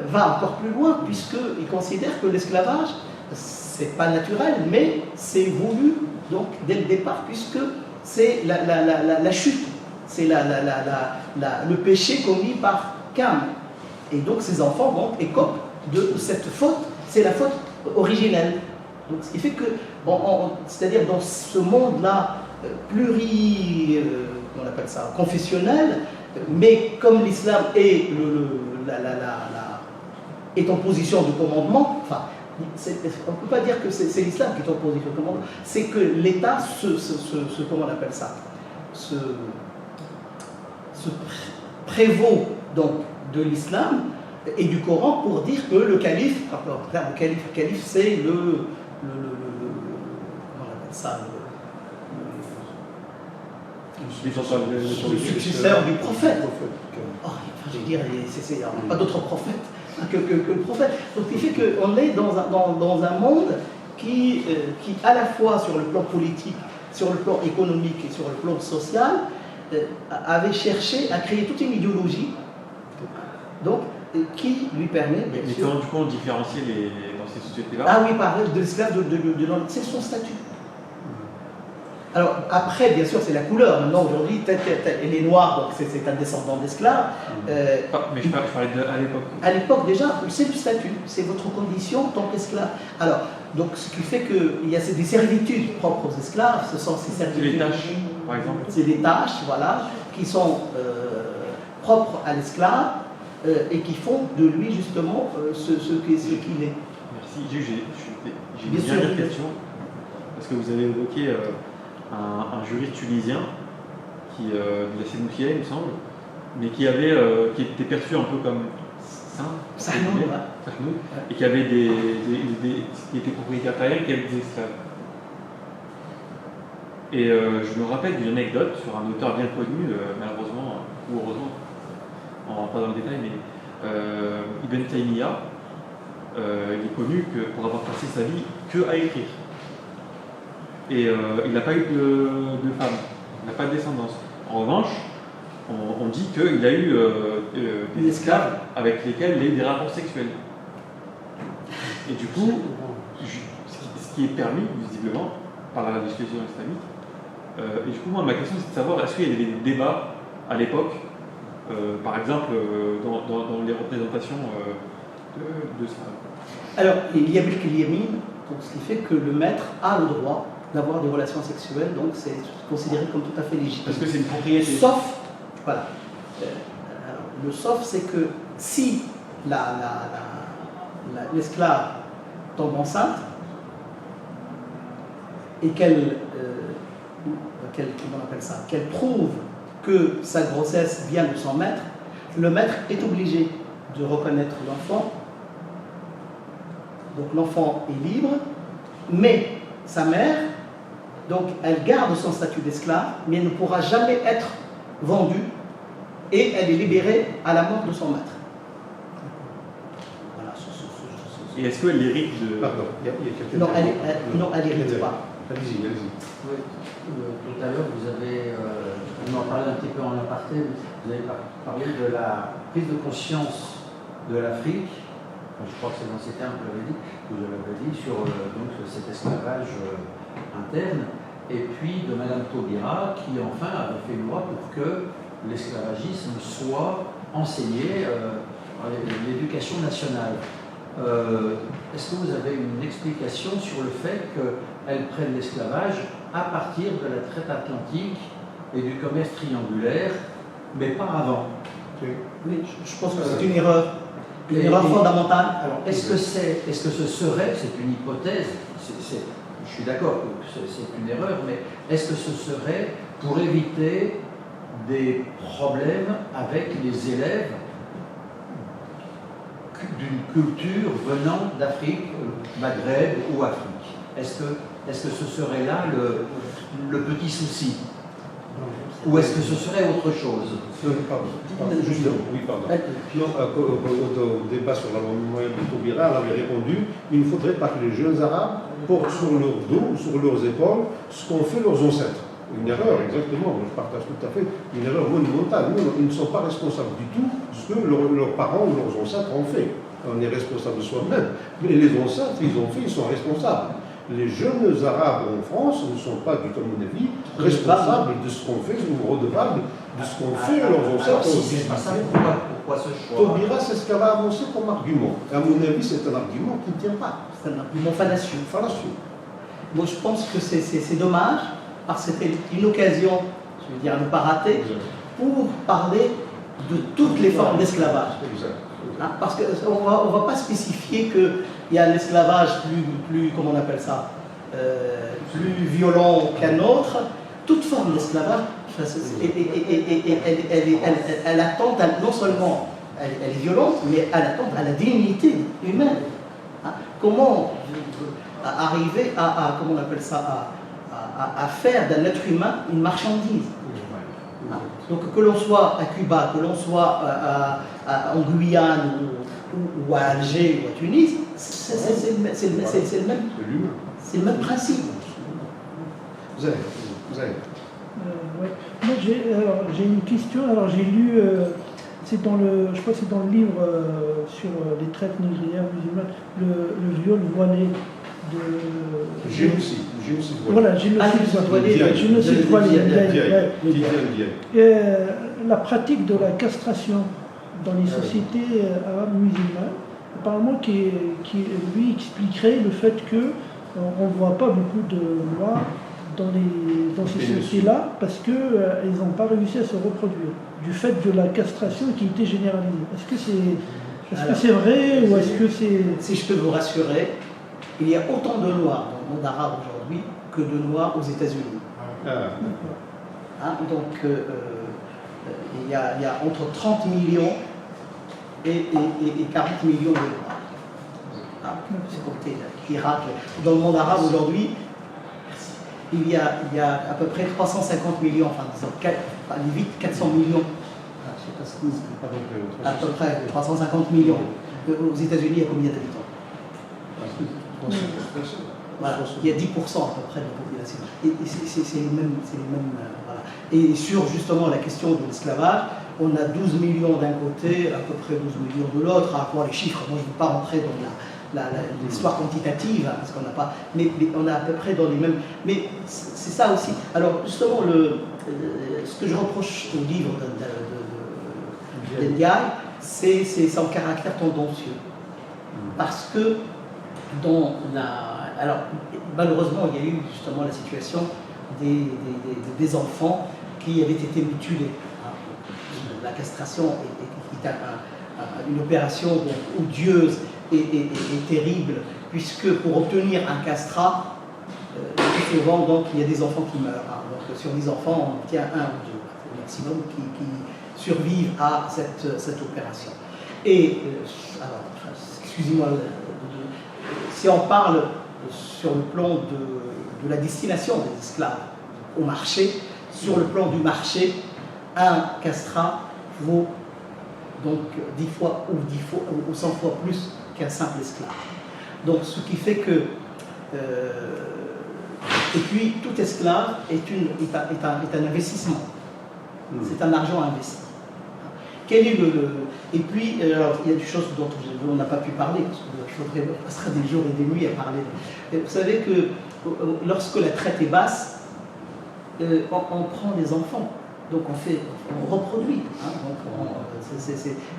va encore plus loin, puisqu'il considère que l'esclavage, c'est pas naturel, mais c'est voulu donc, dès le départ, puisque c'est la chute, c'est le péché commis par Cam. Et donc ces enfants donc, écopent de cette faute, c'est la faute originelle. Donc, ce qui fait que, c'est-à-dire dans ce monde-là, on appelle ça, confessionnel, mais comme l'islam est, est en position de commandement, enfin, on ne peut pas dire que c'est l'islam qui est en position de commandement, c'est que l'État comment on appelle ça, se prévaut donc de l'islam et du Coran pour dire que le calife, le calife c'est comment on appelle ça, le successeur du prophète. Oh, je veux dire, il n'y a pas d'autre prophète que le prophète. Donc il fait qu'on est dans un monde qui, à la fois sur le plan politique, sur le plan économique et sur le plan social, avait cherché à créer toute une idéologie donc, qui lui permet, bien sûr...
Mais comment du coup on différencie dans ces sociétés-là?
Ah oui, par exemple, de l'esclave, c'est son statut. Alors après, bien sûr, c'est la couleur. Maintenant, aujourd'hui, elle est noire, donc c'est un descendant d'esclave.
Mais je parlais à l'époque.
À l'époque, déjà, c'est le statut, c'est votre condition en tant qu'esclave. Alors, donc, ce qui fait qu'il y a des servitudes propres aux esclaves, ce sont ces servitudes.
C'est les tâches, par exemple.
C'est des tâches, voilà, qui sont propres à l'esclave et qui font de lui, justement, ce qu'il est.
Merci. J'ai une dernière question, parce que vous avez évoqué un juriste tunisien de la Sémoukia, il me semble, mais qui était perçu un peu comme saint, et qui avait qui était propriétaire terrien, qui avait des esclaves. Et je me rappelle d'une anecdote sur un auteur bien connu, malheureusement ou heureusement, pas dans le détail, mais Ibn Taymiyyah, il est connu pour avoir passé sa vie que à écrire. Et il n'a pas eu de femme, il n'a pas de descendance. En revanche, on dit qu'il a eu des esclaves avec lesquels il a eu des rapports sexuels. Et du coup, ce qui est permis, visiblement, par la législation islamique. Et du coup, moi, ma question, c'est de savoir, est-ce qu'il y avait des débats à l'époque, par exemple, dans les représentations de ça?
Alors, il y a Bilkil-Yamin, ce qui fait que le maître a le droit d'avoir des relations sexuelles, donc c'est considéré comme tout à fait légitime.
Parce que c'est une propriété.
Sauf, voilà. Alors, le sauf, c'est que si l'esclave tombe enceinte et qu'elle prouve que sa grossesse vient de son maître, le maître est obligé de reconnaître l'enfant. Donc l'enfant est libre, mais sa mère, donc elle garde son statut d'esclave, mais elle ne pourra jamais être vendue et elle est libérée à la mort de son maître. Voilà.
Et est-ce qu'elle hérite de...
Pardon, il y a quelqu'un.
Non, elle n'hérite pas.
Allez-y.
Oui. Tout à l'heure, vous avez, on en parlait un petit peu en aparté, vous avez parlé de la prise de conscience de l'Afrique. Je crois que c'est dans ces termes que vous l'avez dit, sur donc, cet esclavage interne, et puis de Madame Taubira, qui enfin avait fait une loi pour que l'esclavagisme soit enseigné à l'éducation nationale. Est-ce que vous avez une explication sur le fait qu'elles prennent l'esclavage à partir de la traite atlantique et du commerce triangulaire, mais pas avant?
Oui, je pense que c'est une erreur fondamentale.
Alors, est-ce que ce serait, c'est une hypothèse, je suis d'accord que c'est une erreur, mais est-ce que ce serait pour éviter des problèmes avec les élèves d'une culture venant d'Afrique, Maghreb ou Afrique? Est-ce que ce serait là le petit souci? Ou est-ce que ce serait autre chose?
Oui, pardon. Non, au débat sur la loi moyenne de Taubira, elle avait répondu il ne faudrait pas que les jeunes Arabes portent sur leur dos ou sur leurs épaules ce qu'ont fait leurs ancêtres. Une erreur, exactement, je partage tout à fait, une erreur monumentale. Nous, ils ne sont pas responsables du tout de ce que leurs parents ou leurs ancêtres ont fait. On est responsable de soi-même, mais les ancêtres, ils ont fait, ils sont responsables. Les jeunes Arabes en France ne sont pas, du tout à mon avis, responsables de ce qu'on fait, ou redevables de ce qu'ont fait leurs ancêtres.
Si c'est pas ça, pourquoi ce choix?
Taubira, c'est ce qu'elle a avancé comme argument. Et à mon avis, c'est un argument qui ne tient pas.
C'est un argument fallacieux. Moi, je pense que c'est dommage, parce que c'était une occasion, je veux dire, à ne pas rater, pour parler de toutes les formes d'esclavage. Hein, parce qu'on ne va pas spécifier qu'il y a l'esclavage plus, comment on appelle ça, plus violent qu'un autre. Toute forme d'esclavage, elle attente, non seulement elle est violente, mais elle attente à la dignité humaine. Hein, comment arriver à comment on appelle ça, à faire d'un être humain une marchandise. Donc que l'on soit à Cuba, que l'on soit en Guyane ou à Alger ou à Tunis, c'est le même principe.
Vous avez.
Ouais. Moi j'ai une question. Alors j'ai lu, je crois que c'est dans le livre sur les traites négrières musulmanes, le viol voilé de.
Génocide
voilà, génocide voilé. La pratique de la castration dans les sociétés arabes musulmanes, apparemment qui lui expliquerait le fait que on ne voit pas beaucoup de lois dans ces sociétés-là parce qu'ils n'ont pas réussi à se reproduire du fait de la castration qui était généralisée. Est-ce que c'est vrai ou est-ce que c'est...
Si je peux vous rassurer, il y a autant de lois dans le monde arabe aujourd'hui que de lois aux États-Unis. Hein, donc il y a entre 30 millions et 40 millions de lois. Hein, c'est compté l'Irak. Dans le monde arabe aujourd'hui, il y a à peu près 350 millions, enfin disons, vite 400 millions. Je ne sais pas ce que c'est. À peu près 350 millions. Aux États-Unis, il y a combien d'habitants? Voilà, il y a 10% à peu près de la population. Et c'est les mêmes voilà. Et sur justement la question de l'esclavage, on a 12 millions d'un côté, à peu près 12 millions de l'autre, à voir les chiffres. Moi, je ne veux pas rentrer dans l'histoire quantitative, hein, parce qu'on n'a pas. Mais on a à peu près dans les mêmes. Mais c'est ça aussi. Alors, justement, ce que je reproche au livre de Ndiaye, c'est son caractère tendancieux. Parce que alors, malheureusement, il y a eu justement la situation des enfants qui avaient été mutilés. La castration est une opération odieuse et terrible, puisque pour obtenir un castrat, souvent donc, il y a des enfants qui meurent. Hein. Donc, sur 10 enfants, on obtient 1 ou 2 au maximum qui survivent à cette opération. Et, alors, excusez-moi, si on parle sur le plan de la destination des esclaves au marché, sur le plan du marché, un castrat vaut donc 10 fois ou 100 fois plus qu'un simple esclave. Donc ce qui fait que et puis tout esclave est un investissement. C'est un argent investi. Quel est et puis, alors, il y a des choses dont on n'a pas pu parler, parce qu'il passerait des jours et des nuits à parler. Vous savez que lorsque la traite est basse, on prend des enfants. Donc on reproduit. Hein, donc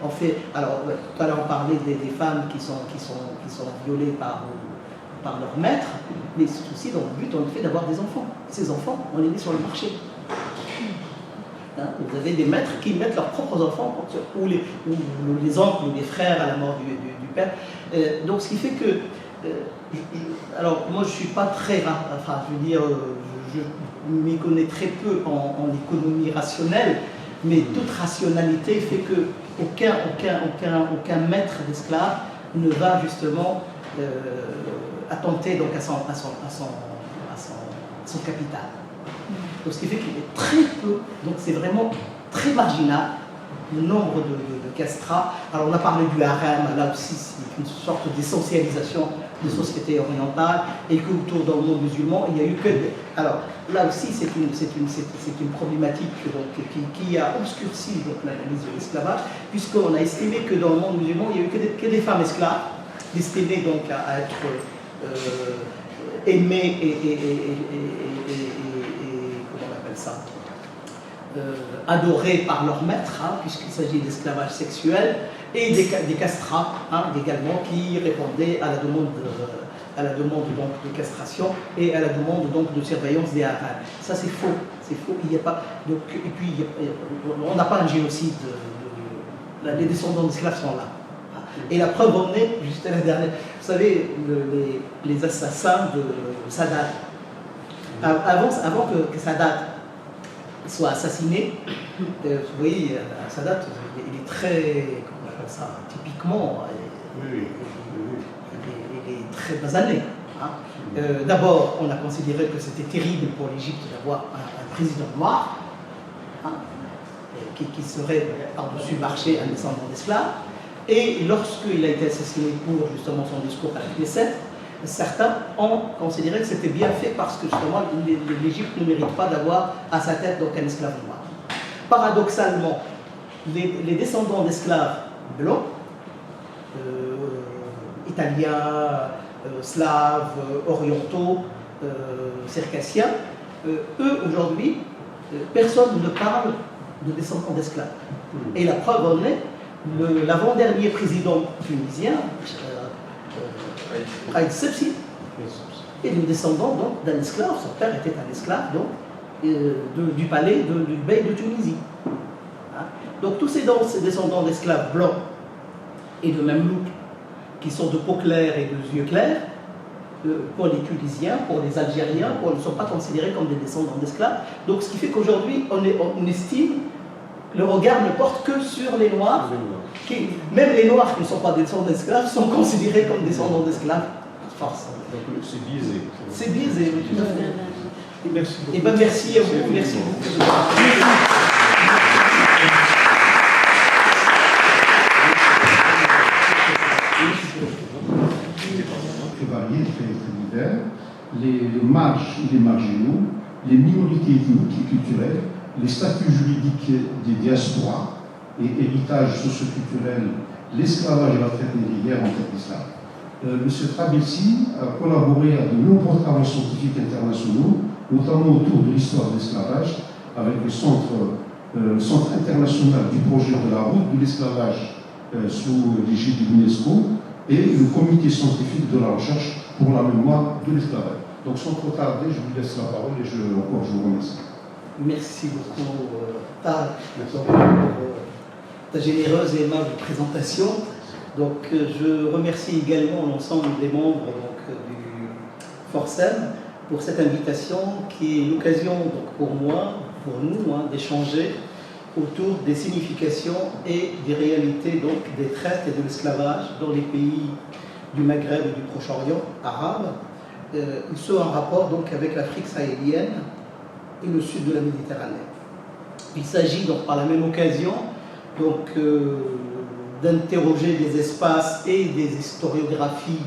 on fait. Alors tout à l'heure on parlait des femmes qui sont violées par leur maître, mais aussi dans le but on fait d'avoir des enfants. Ces enfants, on les met sur le marché. Hein, vous avez des maîtres qui mettent leurs propres enfants, ou les oncles ou les frères à la mort du père. Donc ce qui fait que, alors moi je suis pas très, enfin je veux dire, je m'y connais très peu en économie rationnelle, mais toute rationalité fait que aucun maître d'esclaves ne va justement attenter donc à son capital. Donc, ce qui fait qu'il est très peu, donc c'est vraiment très marginal le nombre de castrats. Alors on a parlé du harem, là aussi c'est une sorte d'essentialisation des sociétés orientales, et qu'autour dans le monde musulman il n'y a eu que alors là aussi c'est une problématique donc, qui a obscurci l'analyse de l'esclavage, puisqu'on a estimé que dans le monde musulman il n'y a eu que des femmes esclaves destinées donc à être aimées et comment on appelle ça, adorés par leur maître, hein, puisqu'il s'agit d'esclavage sexuel, et des castrats hein, également qui répondaient à la demande donc, de castration et à la demande donc, de surveillance des haras. Ça c'est faux, il n'y a pas. Donc, et puis on n'a pas un génocide, les descendants d'esclaves sont là. Et la preuve en est, juste la dernière, vous savez, les assassins de Sadat, avant que Sadat soit assassiné, vous voyez, Sadat, il est très, comment on appelle ça, typiquement, il est très basané. Hein. D'abord, on a considéré que c'était terrible pour l'Égypte d'avoir un président noir, hein, qui serait par-dessus marché un descendant d'esclaves. Et lorsqu'il a été assassiné pour justement son discours à la Knesset, certains ont considéré que c'était bien fait parce que justement l'Égypte ne mérite pas d'avoir à sa tête donc un esclave noir. Paradoxalement, les descendants d'esclaves blancs, italiens, slaves, orientaux, circassiens, eux aujourd'hui, personne ne parle de descendants d'esclaves. Et la preuve en est, l'avant-dernier président tunisien, Haït Sebsi, est le descendant d'un esclave. Son père était un esclave donc, du palais du bey de Tunisie. Hein? Donc tous ces descendants d'esclaves blancs et de Mamelouks qui sont de peau claire et de yeux clairs, pour les Tunisiens, pour les Algériens, ne sont pas considérés comme des descendants d'esclaves. Donc ce qui fait qu'aujourd'hui on estime le regard ne porte que sur les Noirs, même les Noirs qui ne sont pas descendants d'esclaves sont considérés comme descendants d'esclaves. Force.
Donc c'est biaisé.
C'est biaisé, oui, tout à fait.
Merci beaucoup.
Et bien merci à vous, merci beaucoup.
Très variés, très divers, les marges et les marginaux, les minorités ethniques et culturelles, les statuts juridiques des diasporas et héritages socioculturels, l'esclavage et la traite négrière en tant qu'islam. M. Trabelsi a collaboré à de nombreux travaux scientifiques internationaux, notamment autour de l'histoire de l'esclavage, avec le Centre international du projet de la route de l'esclavage sous l'égide de l'UNESCO et le comité scientifique de la recherche pour la mémoire de l'esclavage. Donc sans trop tarder, je vous laisse la parole et je vous remercie.
Merci beaucoup, pour ta généreuse et aimable présentation. Donc, je remercie également l'ensemble des membres du Forsem pour cette invitation qui est l'occasion pour moi, pour nous, d'échanger autour des significations et des réalités des traites et de l'esclavage dans les pays du Maghreb et du Proche-Orient arabe, ce en rapport avec l'Afrique sahélienne et le sud de la Méditerranée. Il s'agit donc par la même occasion d'interroger des espaces et des historiographies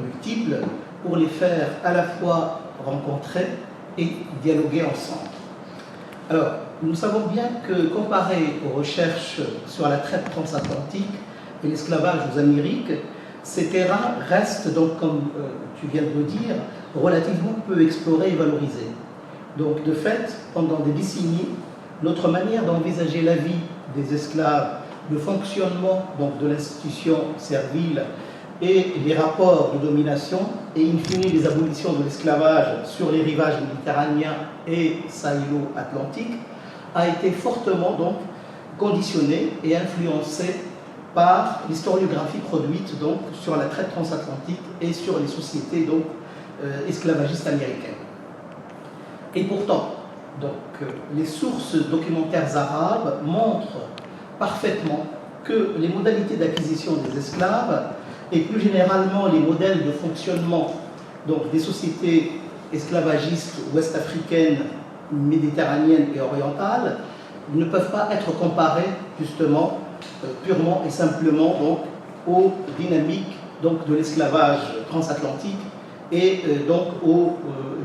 multiples pour les faire à la fois rencontrer et dialoguer ensemble. Alors, nous savons bien que comparé aux recherches sur la traite transatlantique et l'esclavage aux Amériques, ces terrains restent donc, comme tu viens de le dire, relativement peu explorés et valorisés. Donc, de fait, pendant des décennies, notre manière d'envisager la vie des esclaves, le fonctionnement donc, de l'institution servile et les rapports de domination, et in fine les abolitions de l'esclavage sur les rivages méditerranéens et sahélo-atlantiques, a été fortement donc conditionné et influencé par l'historiographie produite donc, sur la traite transatlantique et sur les sociétés donc, esclavagistes américaines. Et pourtant, donc, les sources documentaires arabes montrent parfaitement que les modalités d'acquisition des esclaves et plus généralement les modèles de fonctionnement donc, des sociétés esclavagistes ouest-africaines, méditerranéennes et orientales ne peuvent pas être comparés justement purement et simplement donc, aux dynamiques donc, de l'esclavage transatlantique et donc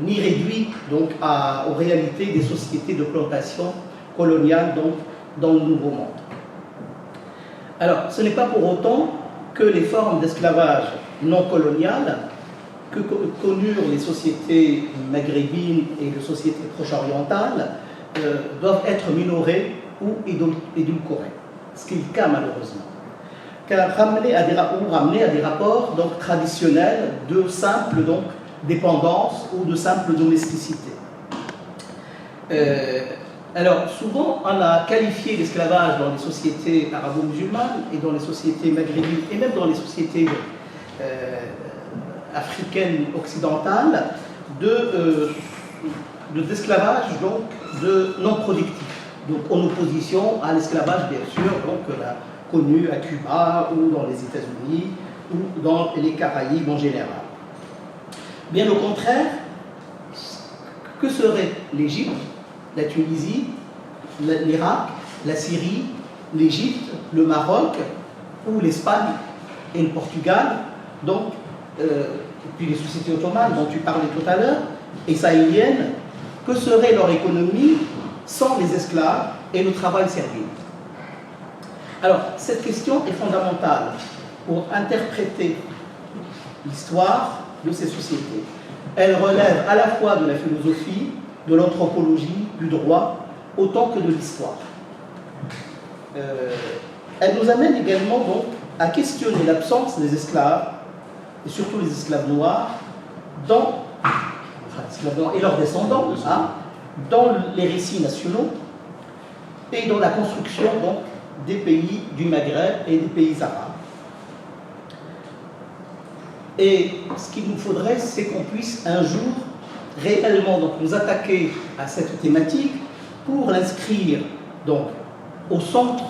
ni réduit donc, aux réalités des sociétés de plantation coloniale donc, dans le Nouveau Monde. Alors, ce n'est pas pour autant que les formes d'esclavage non coloniales que connurent les sociétés maghrébines et les sociétés proche-orientales doivent être minorées ou édulcorées, ce qui est le cas malheureusement. Car ramener à des rapports donc, traditionnels de simple donc, dépendance ou de simple domesticité. Alors, souvent, on a qualifié l'esclavage dans les sociétés arabo-musulmanes et dans les sociétés maghrébines et même dans les sociétés africaines occidentales d'esclavage donc de non productif, donc en opposition à l'esclavage bien sûr donc qu'on a connu à Cuba ou dans les États-Unis ou dans les Caraïbes en général. Bien au contraire, que serait l'Égypte, la Tunisie, l'Irak, la Syrie, l'Égypte, le Maroc ou l'Espagne et le Portugal, donc, puis les sociétés ottomanes dont tu parlais tout à l'heure, et sahéliennes, que serait leur économie sans les esclaves et le travail servile? Alors, cette question est fondamentale pour interpréter l'histoire de ces sociétés. Elle relève à la fois de la philosophie, de l'anthropologie, du droit, autant que de l'histoire. Elle nous amène également donc à questionner l'absence des esclaves, et surtout les esclaves noirs, et leurs descendants, dans les récits nationaux et dans la construction donc, des pays du Maghreb et des pays arabes. Et ce qu'il nous faudrait, c'est qu'on puisse un jour réellement donc, nous attaquer à cette thématique pour l'inscrire donc, au centre